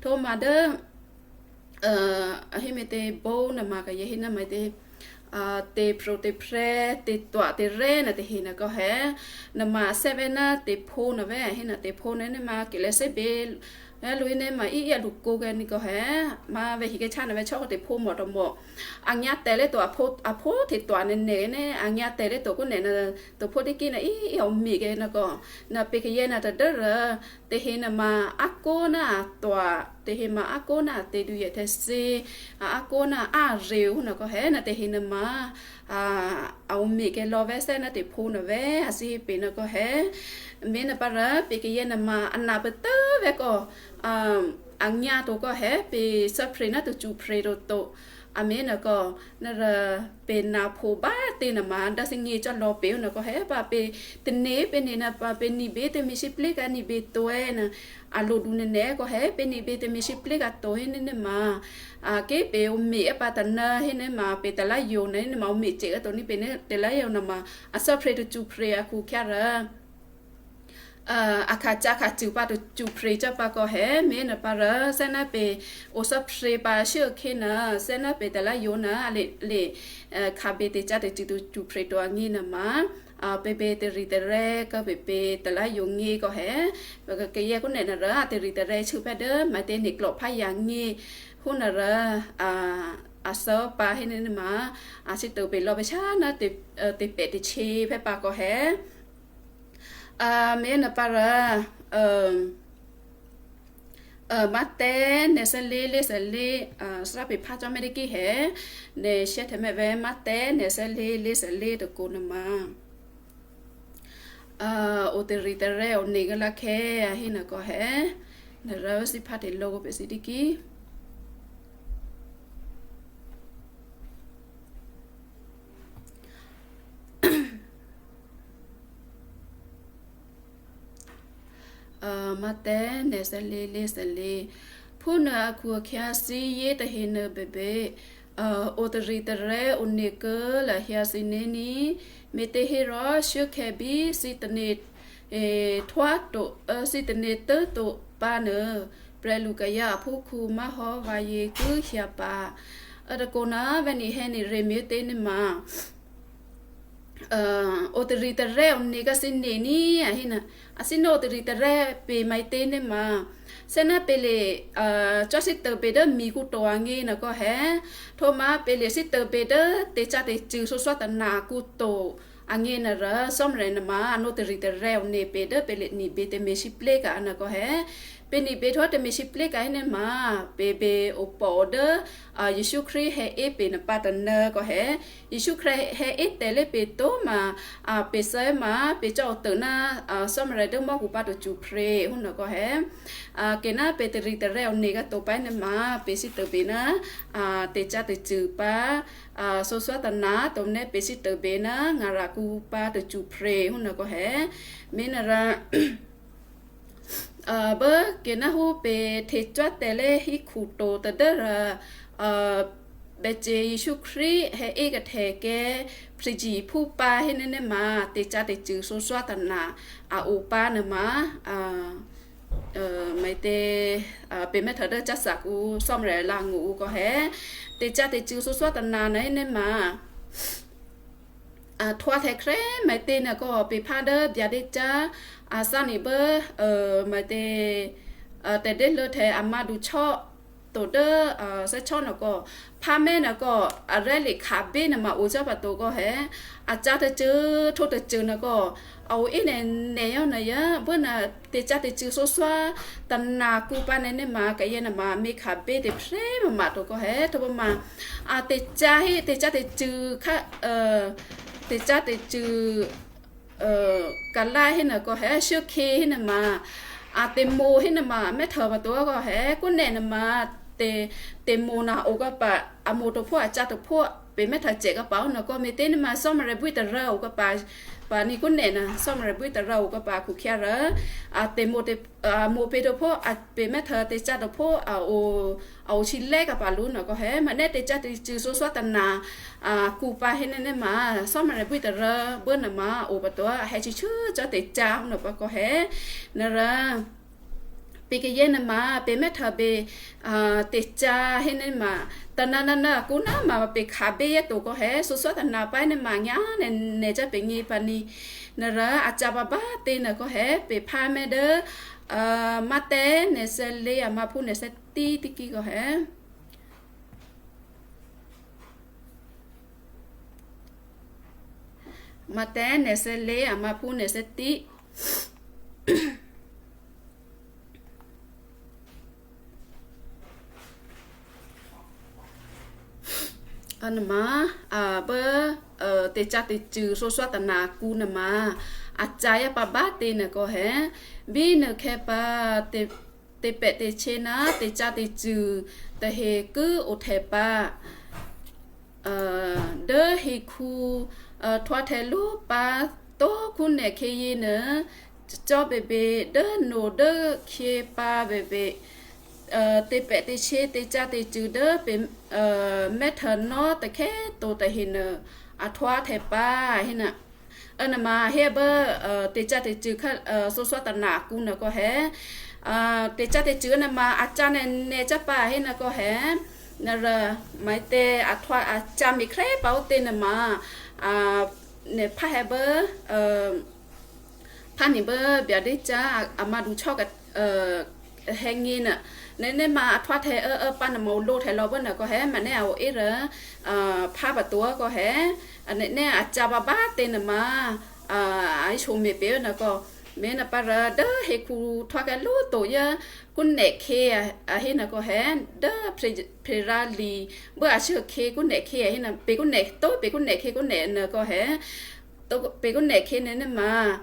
โทมาเดิมให้ไม่เตโบนะมาก็ยังให้นะไม่เตเตโปรเตเพรเตตัวเตเรนะเตหินะก็แฮนะมาเซเวนะเตโพนะเวให้นะเตโพนะเนี่ยมากิเลสเบลลุยเนี่ยมาอีลูกกูกันนี่ก็แฮมาเวฮิกชานะเวชอบเตโพหมดหมดอันยาเตเลตัวโพติตัวเนี่ยอันยาเตเลตัวก็เนี่ยนะตัวโพที่กินนะเอามีกันนะก็นะเปกเยนะแต่เด้อเตหินะมาอักโกนะตัวเตหิมาอักโกนะเตดูยเทซีอักโกนะเร็วนะก็แฮนะเตหินะมาเอามีกันรอเวเซนะเตโพนะเวสิเป็นนะก็แฮเมนะปะระเปกเยนะมาอันนาเปเตเวก็อันยาตัวก็แฮไปสัพเพนะตัวจูเพรโตโตอเมนะก็นั่นเป็นนาโพบ้าเตนะมาดัสิงี้จะรอเปียวนะก็แฮปะไปเตเนเป็นนี่นะปะเป็นนี่เบเตมิชิปลิกานี่เบตัวนะอาลูดูเนเนก็แฮเป็นนี่เบเตมิชิปลิกาตัวให้นี่มาเก็บเปียวมีปะตันนะให้นี่มาไปแต่ละโยนนี่มามีเจอตัวนี้เป็นแต่ละโยนมาสัพเพตัวจูเพรคูแค่ละอาคาจาคาจูปาตุจูเพรจปาก็แฮเมนะปาระเซนะเปโอซับเพรปาเชื่อเคนะเซนะเปแต่ละโยนะเลคาเบเตจาเตจิตุจูเพรตัวงี้นะมาเปเตริเตเรก็เปแต่ละโยงี้ก็แฮก็เกยก็เนี่ยนะระเตริเตเรชื่อแพเดอมาเตนิกลบพายังงี้หุ่นนะระเซอปาให้นี่มาสิตัวไปรอไปชานะติเปติชีแพปาก็แฮเมนปาระมาเต้เนสเลสเลสระปิพาจอไม่ได้กี่เหเนเชตเมเวมาเต้เนสเลสเลตะกูนมาโอเตริเตเรโอเนกละแค่ให้นะก็แฮเนเราสิพาเดโลกไปสิดิกี้มาเต้เนสเลพูน่ะคัวแค่ซีเยตะเฮเนเบเบโอตริตเรโอเนเกละเฮียซิเนนีเมเตเฮรอชื่อแคบีซิตเนตทวาโตซิตเนเตโตปาเนเป lu ka ya phu khu ma ho va ye ku hia pa ada kona veni he ni remi te ni ma autorité onni ka sin ni hina asino autorité pe mai te ni ma sena pele cho sit te pe de mi ku to angi na ko he thoma pele sit te pe de te cha te chu so so ta na ku to angi na ra som re na ma autorité onni pe de pele ni be te me si ple ka na ko he pe ni be tho te me si ple ka ne ma pe o po de Yesu Christ he e pe na pa ta na ko he Yesu Christ he e te le pe to ma pe sa ma pe cho te na som re de mo ku pa to chu pre hun na ko he ke na pe te ri te re ni ka to pa ne ma pe si te pe na te cha te chu pa so so ta na to ne pe si te pe na nga ra ku pa to chu pre hun na ko he me na ra bơ cái na hu pe thế cho tele hi khu to ta da be je Yesu Christ he e ga the ke priji phu pa he ne ma te cha te chu so so ta na u pa na ma mai te pe me tha da cha sa ku som re la ngu ko he te cha te chu so so ta na ne ne ma thoa thế kre mai te na ko pe pha da bia de cha sa ni bơ mai te de lo the amma du cho to de sa cho na ko pha me na ko re le kha be na ma o cha ba to ko he cha te chu tho te chu na ko au e ne yo na ya bơ na te cha te chu so swa tan na ku pa ne ma ka ye na ma me kha be te pre ma to ko he to ma te cha te chu kha te cha te chu cả lai hay là có hệ siêu khi hay là mà tem mô hay là mà mấy thợ mà tôi có hệ cuốn này là mà tem mô nào ô các bạn mô tổ phụ cha tổ phụ về mấy thợ trẻ các bảo nó có mấy tên mà xong rồi bui tờ rau các bạn và ni cuốn này nè xong rồi bui tờ rau các bạn cũng kia rồi tem mô pe tổ phụ về mấy thợ te cha tổ phụ ô chi lê các bạn luôn nó có hệ mà nét te cha te chữ số số tần na cụ pa hay nên mà xong rồi bui tờ rau bữa nào mà ô bắt tôi hay chỉ chứ cho te cha nó có hệ nó ra bị cái gì mà bị mất thở bị tiệt cha hay nên mà tận na cú na mà bị khá bị tụ có hết số số tận nào phải nên mà nhá nên nên cho bị nghi phần đi nên là cha bà tên là có hết bị pha mẹ đỡ mà té nên sẽ lấy mà phu nên sẽ ti kia có hết mà té nên sẽ lấy mà phu nên sẽ ti anh mà bơ te cha te chữ số số tận nào cú nè mà cha bà bá tên nè có hết vì nè khi bà te bẹ te trên á te cha te chữ te he cứ ở thế bà đỡ he khu thoa thế lú bà tô khu nè khi nữa cho bề đỡ nô đỡ khi bà bề te pe te che te cha te chu de pe me thon no te khe to te hin thwa the pa hina ma he ba te cha te chu kha so so ta na ku na ko he te cha te chu na ma cha ne cha pa hina ko he na ra mai te thwa cha mi kre pa te na ma ne pa he ba pa ni ba bia de cha ama du cho ka hangin nên mà thoát thế pan màu lô thế lo bên nào có hé mà nè ở đó pha bát tua có hé nè cha bà bá tên mà ai chồng mẹ bé nào có mẹ nào para đó hay khu thoát cái lô tổ ya con nẹt khe hay nào có hé đó prerali bữa chưa khe con nẹt khe hay nào bé con nẹt tốt bé con nẹt khe con nẹt nào có hé tôi bé con nẹt khe nên mà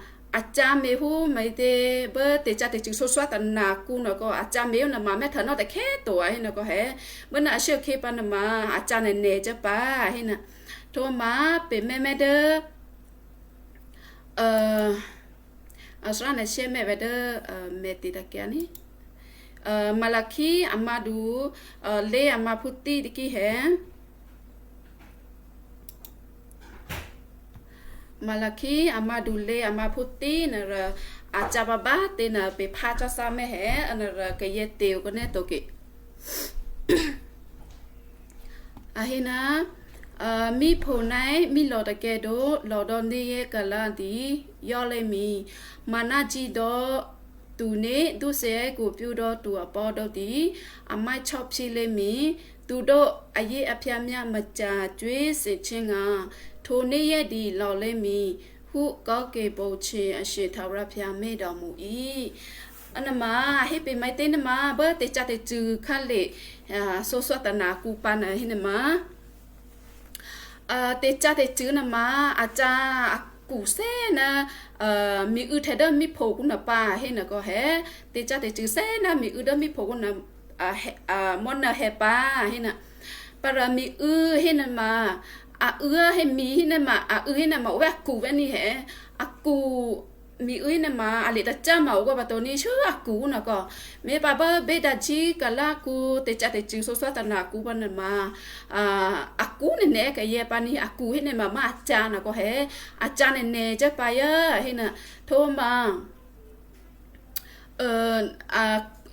cha mẹ hu mấy thế bữa te cha te chữ số số tận nào cu nó có cha mẹ nó mà mẹ thằng nó tại khé tuổi nó có hé bữa nào chưa khi pan mà cha này nè cho ba hay nè thôi mà bị mẹ đỡ sáng này xem mẹ về đỡ mẹ tì đặc kia ní Malachi Amadu le Amaputi đi kia hé Malachi Amadule Amaputi nè อาจารย์บ้าเตนะไปพาเจ้าซ้ำไม่แห่อันนั้นก็เยเตียวก็เนี่ยตัวกิอาเฮนะมีผู้ไหนมีหลอดแกโดหลอดนี้ก็ลาดีย่อเลยมีมานาจีโดตูนี้ดูเสียกูพิวโดตัวปอดดีอาไม่ชอบชิเลยมีตูโดอาเยอพยามยามาจาจุยเสียชิงาทูนี้ยดีหล่อเลยมีหูก็เก็บโบเชอเชทาวราพยาไม่ดอมูอีอันนั้นมาให้เป็นไม่เต้นมาเบอร์เตจัดจือขั้นเลยโซสวตนากูปานะให้นะมาเตจ่าเตจื้อนะมาอาจารย์กูเซ่นะมีอือเทเดอร์มีโผกุนะป้าเห็นนะก็เฮเตจ่าเตจื้อเซ่นะมีอือเดอร์มีโผกุนะมอนนะเฮป้าเห็นนะปรามีอือเห็นนะมาอือเห็นมีเห็นนะมาอือเห็นนะมาแวกกูแวนี่เฮกูมีอุ้ยนะมาอะไรแต่จ้ามาก็แบบตัวนี้ชื่อกูนะก็เมื่อป้าเบอร์เบดาจีกันละกูเตจ่าเตจื้อโซสตนากูบันนะมากูเนี่ยก็เย่ปานี่กูเห็นเนี่ยมาอาจารย์นะก็เฮอาจารย์เนี่ยจะไปเห็นนะโทรมา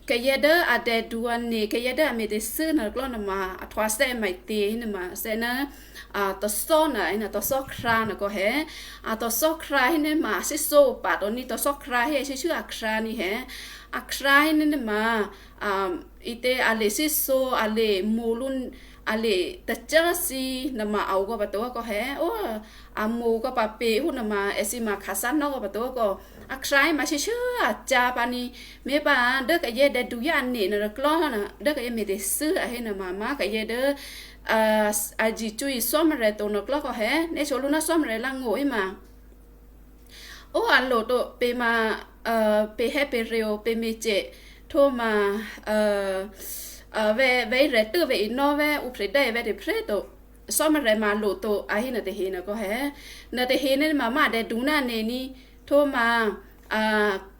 ก็เยเดออาเดดวนนี่ก็เยเดอไม่ได้ซื้อนะก็นะมาทว่าเส้นไม่ตีนะมาเส้นนะตัวโซ่นะนะตัวโซ่ครานะก็เฮตัวโซ่คราเนี่ยมาซิโซ่ป่าตัวนี้ตัวโซ่คราเฮชื่ออักครานี่เฮอักคราเนี่ยมาอีเตอะไรซิโซ่อะไรมูลุนอะไรแต่เจ้าสินะมาเอาก็ประตูก็เฮโอ้มูก็ปะเปหุ่นมาเอซิมาคาซันนก็ประตูก็อักษรมาชื่อจาปานีเมื่อปาเด็กก็เยเดดูยันนี่นะกล้อนะเด็กก็ยังไม่ได้ซื้อให้นะมาก็เยเดอาจิจุยซ้อมอะไรตัวนักล้อก็เฮในโชลุนะซ้อมอะไรลังโง่มาโอ้อันโหลดไปมาไปให้ไปเร็วไปเมเจโทรมาเวเรตื้อเวอินโนเวอุปเดเวเดเพรโตซ้อมอะไรมาโหลดตัวไอ้น่ะแต่เฮนะก็เฮน่ะแต่เฮเนี่ยมาเดดูน่าเนนี่โทรมา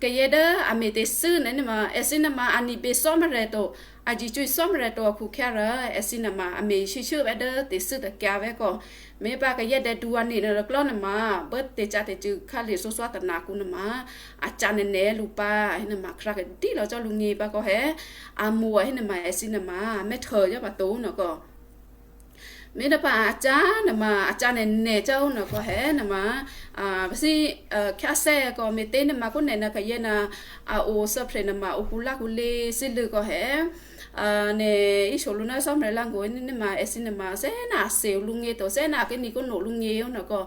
เกยเดออเมเตซึนั่นมาเอซินมาอันนี้เบซ้อมอะไรตัวอาจิจุยซ้อมอะไรตัวคู่แค่ละเอซินมาอเมชื่อเดอเตซึตะแกเวก็เมปากเยเดดูอันนี้นะกล้อนมาเบิดเตจ่าเตจือคาลิโซสวตนากุนมาอาจารย์เนลูปาให้นมาครากันที่เราเจ้าลุงนีปาก็เฮอามัวให้นมาเอซินมาเมเธอจะประตูนะก็เมื่อป้าอาจารย์นะมาอาจารย์เนี่ยเจ้านะก็เห็นนะมาสิแค่เซ่ก็ไม่เต้นนะมาคนเนี่ยนะก็ยันนะโอสับเพลนะมาโอคุลักคุเลสิลือก็เห็นเนี่ยอีชลุนะซ้อมในร่างกูนี่มาเอซินะมาเซ่น่ะเซลลุงเงี้ยตัวเซ่น่ะก็นี่ก็หนูลุงเงี้ยนะก็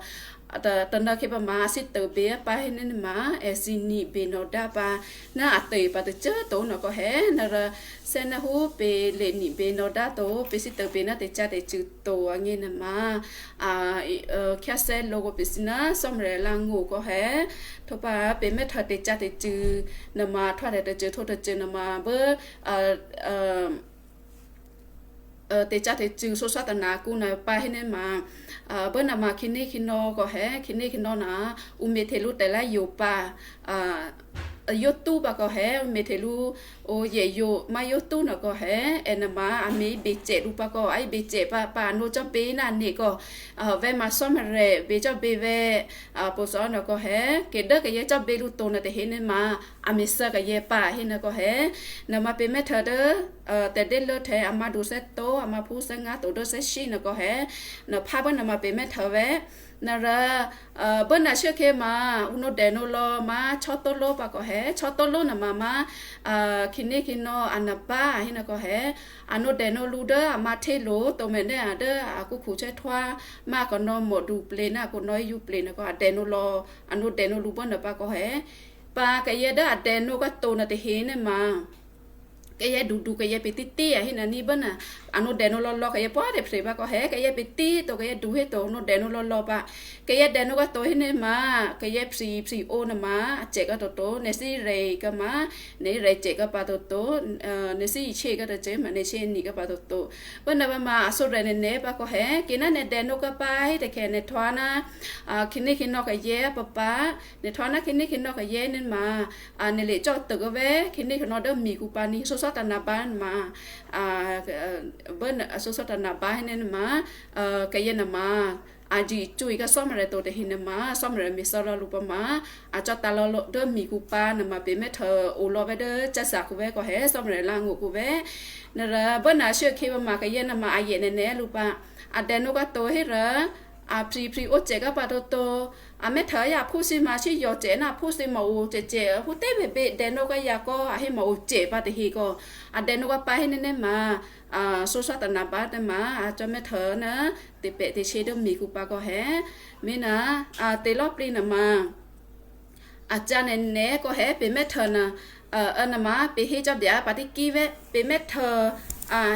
แต่ตอนนั้นคิดว่ามาสิเตอเบียไปนี่มาเอซินี่เบนอดาปาน่าเตยปาตเจอตัวนะก็เห็นนะเซนหูเปเลนี่เบนอดาโตเปสิเตอเบน่าเตจ่าเตจืดตัวงี้นะมาแค่เซนโลโกเปสินะซ้อมเรลังงูก็เห็นทุกป่าเป็นไม่ทัดเตจ่าเตจืดนะมาทัดเตจืดทัดเตจืดนะมาเบอเตจ่าเตจืดโซซาตนากูนะไปให้เนี่ยมาเบิ้ลมาคินนี่คินนอก็เฮคินนี่คินนอนะอุเมเทลุแต่ละโยปายตู้ปะก็เฮเมเทลูโอเยโยมาโยตู้นะก็เฮเอ็นมาอเมเบเจรูปะก็ไอเบเจปะโนจะเปนันนี่ก็เวมาซ้อมเรเบจะเบเวปอสอนก็เฮเกเดก็เยจะเบลูโตนะแต่เฮนมาอเมซก็เยปะเฮนะก็เฮนะมาเป็นเมทเดแต่เดลเลเทอามาดูเซโตอามาพูเซงาโตโดเซชินะก็เฮนะพาบันนะมาเป็นเมทเวนาราเบิ้ลน่ะเชื่อเคมาอุโนเดโนโลมาชอตโตโลปะก็เฮชอตโตโลน่ะมาคินนี่คินโนอันนับป้าให้นะก็เฮอันโนเดโนลูเดอมาเทโลตัวเมเนี่ยเด้อกูขู่ใช้ทว่ามาก็นอหมดดูเปลน่ะก็น้อยอยู่เปลน่ะก็เดโนโลอันโนเดโนลูเบิ้ลน่ะปะก็เฮปาก็เยเด้อเดโนก็โตน่ะแต่เฮเนี่ยมาก็ยดูก็ยไปตีให้นะนี่บ้านะอันนู้นเดนโลก็ยพอเด็บเสียบ้าก็เฮก็ยไปตีตัวก็ยดูให้ตัวนู้นเดนโลปะก็ยเดนก็ตัวให้เนี่ยมาก็ยสีโอนะมาเจก็ตัวเนซี่เรก็มาเนเรเจก็ปะตัวเนซี่เชก็ตัวเจมาเนเชนี่ก็ปะตัวบ้านะมาสุดเรนเนปะก็เฮกินนั่นเนเดนก็ไปแต่แค่เนทวานะคินนี่คินนอกก็ยปะเนทวานะคินนี่คินนอกก็ยเนี่ยมาเนเลจอดตึกเวคินนี่คินนอกเดิมมีกูปานี่สุดตนาบ้านมาเบิ้ลสุดตนาบ้านเนี่ยมาก็ยันมา จีจุยก็ซ่อมอะไรตัวแต่หินมาซ่อมอะไรมีสระลูปมาอาจจะตาเราเดิมมีกูปานมาเป็นแม่เธอโอรอไปเด้อจะสักกูเวก็เฮซ่อมอะไรล่างกูเวนั่นแหละเบิ้ลน่าเชื่อคิดว่ามาก็เย็นมาอาเย็นแน่ๆลูปาอาเดนุก็โตให้เหรออาพรีโอเจก็ปาโตอาแม่เธออยากพูดสิมาชื่อยอเจน่ะพูดสิมาโอเจพูดเต้เบเดนุก็อยากก็ให้มาโอเจปาติฮีก็อาเดนุก็ไปให้แน่ๆมาสุสานนาบาดมาอาจจะไม่เถอะนะติเปติเชดมีกูปาก็แฮมีนะเตลอปลีนะมาอาจารย์เน่ก็แฮเป็นไม่เถอะนะนะมาไปให้เจ้าเบียปฏิกิเวเป็นไม่เถอะ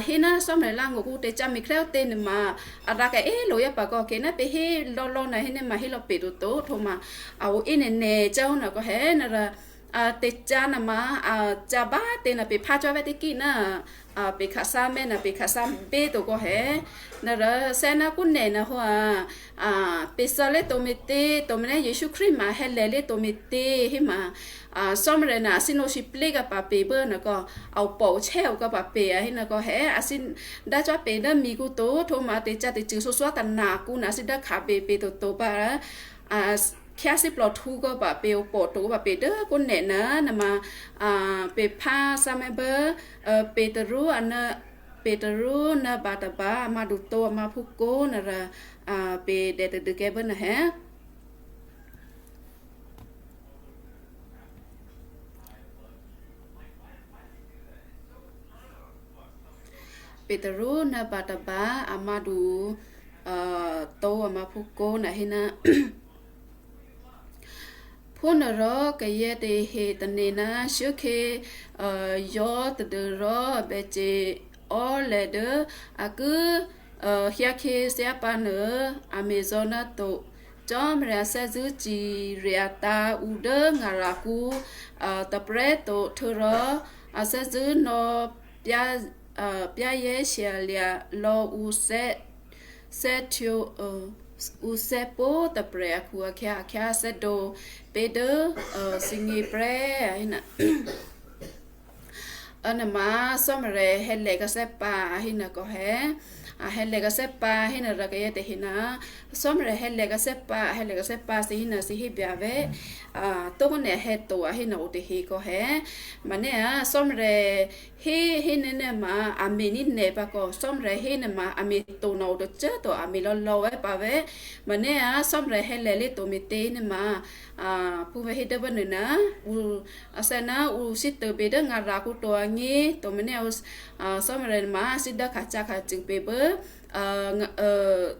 เฮนะซ่อมในล่างกูเตจามีเคล้าเตนมาอะไรกันโลยปากก็เกนะไปให้รอนะให้เนี่ยมาให้เราปิดตัวโทมาเอาเน่เจ้านะก็แฮนะติจานะมาจะบ้าเตนะไปพาจ้าเวติกินะไปข้าซ้ำแม่นะไปข้าซ้ำเป้ตัวก็แห่นั่นแหละเส้นนักคุณเนี่ยนะหัวไปสาเลตัวมิตรตัวมันเนี่ยเยซูคริสต์มาให้เลตัวมิตรให้มาซ้อมเลยนะสิโนชิปเล็กกับป้าเป้เบอร์นะก็เอาเป่าเชลกับป้าเป้ให้นะก็แห่สิได้จ้าเป้ได้มีกูโตโทมาติจ่าติจื้อซัวๆแต่หนากูนะสิได้ขาเป้ตัวป้าแค่สิบหลอดทูก็แบบเปียวปวดตัวแบบเปเดอร์คนเนี่ยนะนำมาเปผ้าซาเมเบอร์เปตรูอันน่ะเปตรูนะบาตาบามาดูตัวมาพุกโกนะระเปเดตดึกแกเบอร์นะฮะเปตรูนะบาตาบามาดูตัวมาพุกโกนะเห็นนะพูนรอก็เยเตเฮตเนนะชุเคยอตเดรอเบเจออเลเดกูเฮียเคเสียปานเนอเมซอนโตจอมเรียเซซูจีเรียตาอูเดงารากูตะเปรโตเทรอเซซูโนปยาเยเชียเลียโลอูเซทิโออุเซโปตะเปรคัวแค่เซโดเปเดสิงเปรนะอันนั้นมาสมัยเฮเลก็เซปาหินะก็เฮเฮเลก็เซปาหินะรักยะเตหินะสมัยเฮเลก็เซปาสิหินะสิฮิบยาเวตัวเนี่ยเฮตัวหินะอุติฮิก็เฮมันเนี่ยสมัยเฮเนี่ยมาอามีนิเนปะก็สมัยเฮเนี่ยมาอามีตัวนอดเจตัวอามีลอเวปาเวมันเนี่ยสมัยเฮเลลิตัวมิเตเนี่ยมาผู้เวเดบันนะอาศัยนะสิตเบดงารากุตัวงี้ตัวมันเนี่ยสมัยมาสิดาขาจึงเปเบอ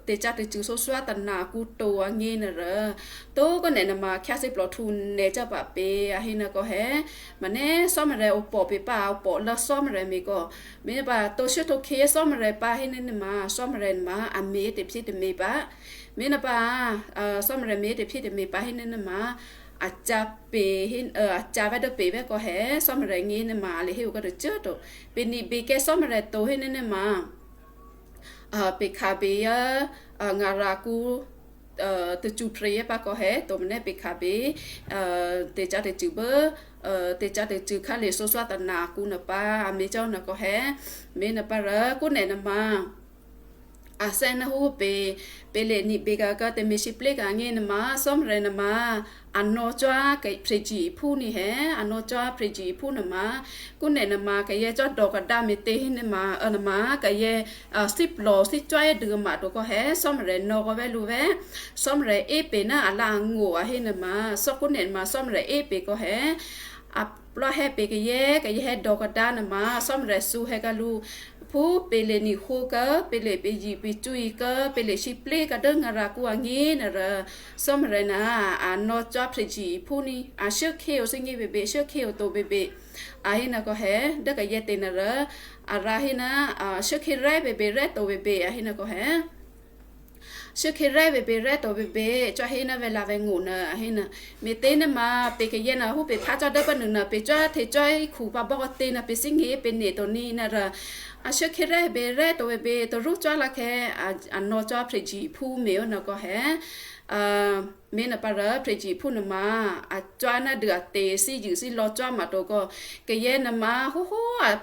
เตจัดจึงสวตันนากุตัวงี้นะเรอโตก็เนี่ยมาแค่สิปลอทุนเนี่ยจะแบบเปอะให้นะก็เฮมันเนี่ยสมัยอุปเปป้าอุปแล้วสมัยมีก็มีแบบตัวชุดตัวเคสมัยป้าให้เนี่ยมาสมัยมาอเมติพิจิตมีป้ามีนะป้าสมัยมีติพิจิตมีป้าให้เนี่ยมาอาจจะเปหินอาจจะไปดูเปไปก็เฮสมัยงี้เนี่ยมาเลยหิวก็จะเจอตัวเป็นนี่เบแกสมัยโตให้เนี่ยมาเปคาเบียงารากูตัวจูเพรียปะก็เฮตัวมันเนี่ยเปคาเบีเตจัดจูเบอเตจัดจูข้าเลโซสวตนากูนะป้ามีเจ้านะก็เฮมีนะป้าระกูเนี่ยนะมาเซนหูเปเลนิเบกาก็เตมิชิเปลกางเงินมาสมเรนมาอันโนจ้าเกพริจีผู้นี่แฮอันโนจ้าพริจีผู้นมากุเนนมาเกยจอดดอกดามิเตหินมานมาเกยสิบโลสิจ้อยดือมาตัวก็แฮสมเรนโนก็เวลูเวสมเรเอเปนะอลางงัวหินมาสกุเนนมาสมเรเอเปก็แฮปลอแฮเปกเยแฮดอกดานมาสมเรสูแฮกาลูผู้เปเลนิโคก็เปเลเปจีเปจุยก็เปเลชิเปลก็เดิงารากูอังงี้นะเรสมเรนะนอจอบพริจีผู้นี้เชื่อเขียวสิงเบเบเชื่อเขียวตัวเบเบให้นะก็แฮเด็กก็เยเตนะเรอะไรนะเชื่อเขียวไรเบเบไรตัวเบเบให้นะก็แฮเชื่อคิดไรเบเรตัวเบจะให้นะเวลาเวงูนะให้นะมีเต้นมาเปกเยนะหูเปพาจะได้ปนึงนะเปจ้าเทจ้อยขู่ปะบอกเต้นนะเปสิ่งนี้เป็นเนตัวนี้นะระเชื่อคิดไรเบเรตัวเบตัวรู้จ้าละแค่อันนอจ้าพริจีผู้เมียวนะก็แฮ mình là bà rỡ phải chỉ phụ nữ mà cho nó được tệ si giữ si lo cho mà đồ có cái gì nè mà hô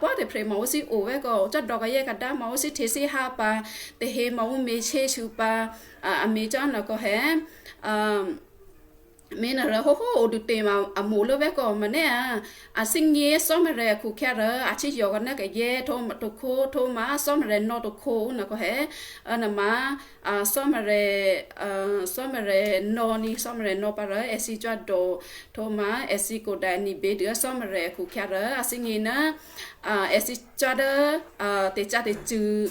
bỏ thì phải máu si ủ vậy có cho đó cái gì cả đó máu si thế si ha bà để he máu mê chê chú bà mê cho nó có hè mình là hô được tiền mà mù luôn vậy có mà nè sinh nhê xong rồi cụ kia rồi chỉ giờ cái này cái gì thôi mà đồ khô thôi mà xong rồi nó đồ khô nó có hè nè mà xong rồi nó ni xong rồi nó bà rồi si cho đồ thôi mà si cô đại ni bé đứa xong rồi cụ kia rồi sinh nhê nữa si cho đó để cha để chữ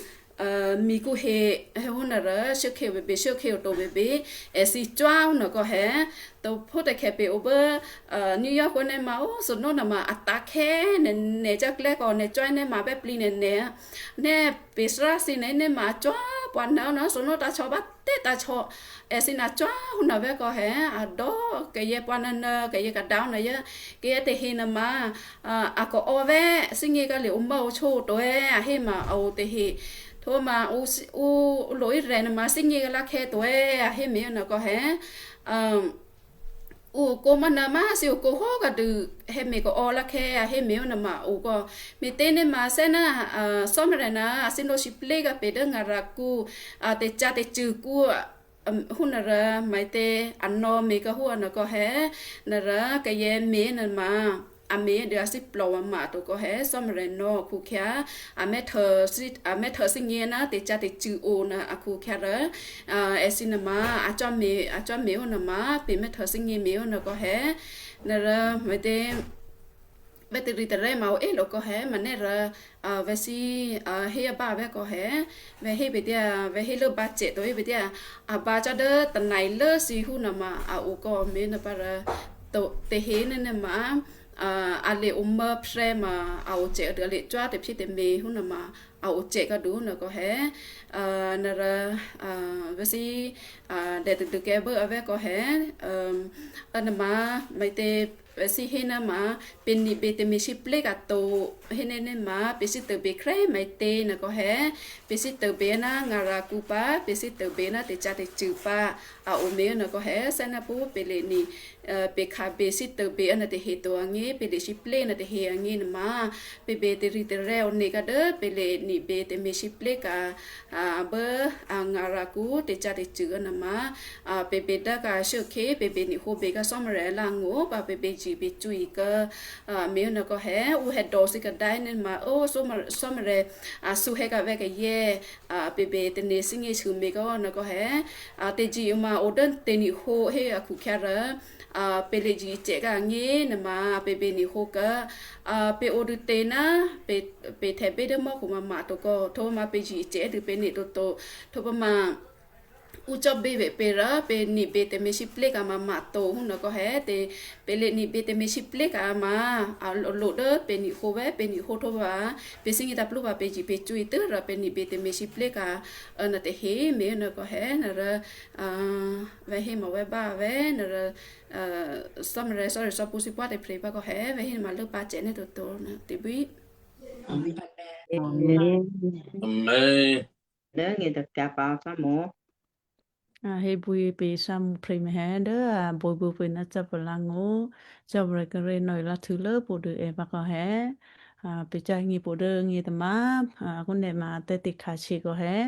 mi cô hệ hôm nào đó siêu khéo về siêu khéo đồ về si chow nó có hè tàu phốt đại khéo về over New York này máu số nó nằm mà attack hè nè chắc lẽ còn nè choy nè mà bé pli nè về ra xin nè mà chow quan nào nó số nó ta cho bắt tết ta cho xin là chow hôm nào bé có hè đó cái gì quan nên cái gì cả đau này chứ cái thì hi nằm mà có ove xin nghe cái liệu màu chô tối hay mà thì hi thôi mà u lối rèn mà sinh như là khe tuổi hay mấy nó có hè cô mà nè mà siêu cô hó cả từ hay mấy có là khe hay mấy nó mà có mấy tên mà xem na xong rồi na xin lỗi ship lấy cái bề ngà ra cu để cha để chữ cu hun ra mấy tên anh nó mấy cái hun nó có hè là ra cái gì mấy nó mà mẹ đưa ship lâu mà tôi có hết xong rồi nó khu kia mẹ thở sinh nhiên á để cha để chữ ô nè khu kia đó xin mà cho mẹ nó mà bị mẹ thở sinh nhiên mẹ nó có hết nè mấy tên bây giờ đi tới màu ấy nó có hết mà nè về si hay ba về có hết về hay bây giờ về hay lớp ba trẻ tôi bây giờ ba cho đỡ tận này lớp si hu nè mà ô có mẹ nó ba tổ tế hết nên mà ale pre mà chế được lệ cho để để mê hun mà chế cái đủ nó có hè nè với si để từ cái bữa về có hè mà mấy tê si hena mà bên đi bên mi ship lấy cả tổ hena mà bên si từ bên khay mấy tê nó có hè bên si từ bên na ngara cupa bên si từ bên na để cha để chữ pa mê nó có hè sen na pu bên lệ ni bên khá bên si từ bên na để hệ tổ nghe bên để ship lấy na để hệ nghe mà bên bên để rít reo này cả đó bên lệ ni bên để mi ship lấy cả bơ ngara cu để cha để chữ na mà bên bên đó cả sơ khé bên bên ni hồ bên cả xong rồi là ngủ và bên bên chỉ bị chui cơ mấy nó có hè u hết đồ cái đấy nên mà xong rồi su hết cả về cái ye bên tên này sinh ý chừng mấy cái nó có hè tên chỉ mà ở đơn tên ni hồ hay cụ kia rồi bên lệ chỉ chế cả nghe nè mà bên ni hồ cơ bên ở tên á bên thẻ bên đó mà cũng mà tôi có thôi mà bên chỉ chế được bên này tôi thôi mà cho bê ra bê ni bê te me ship le ka ma to hun nó có hè te bê le ni bê te me ship le ka ma lo đỡ bê ni ho ve bê ni ho tho va bê sinh tập lúc bê chỉ bê chui tớ ra bê ni bê te me ship le ka nó te he me nó có hè nó ra ve he mà ve ba ve nó ra xong rồi sorry so pusi pa te pre ba có hè ve he mà lúc ba trẻ này to nó te bi Amen. Đỡ nghe được cả bao sa mô. Hay bùi bì sam prim hè đỡ bùi bùi bùi nó chấp là ngô chấp rồi cái rồi nói là thứ lớp bộ được em có hè bị chạy nghi bộ được nghi tầm con này mà tê tịch khá chi có hè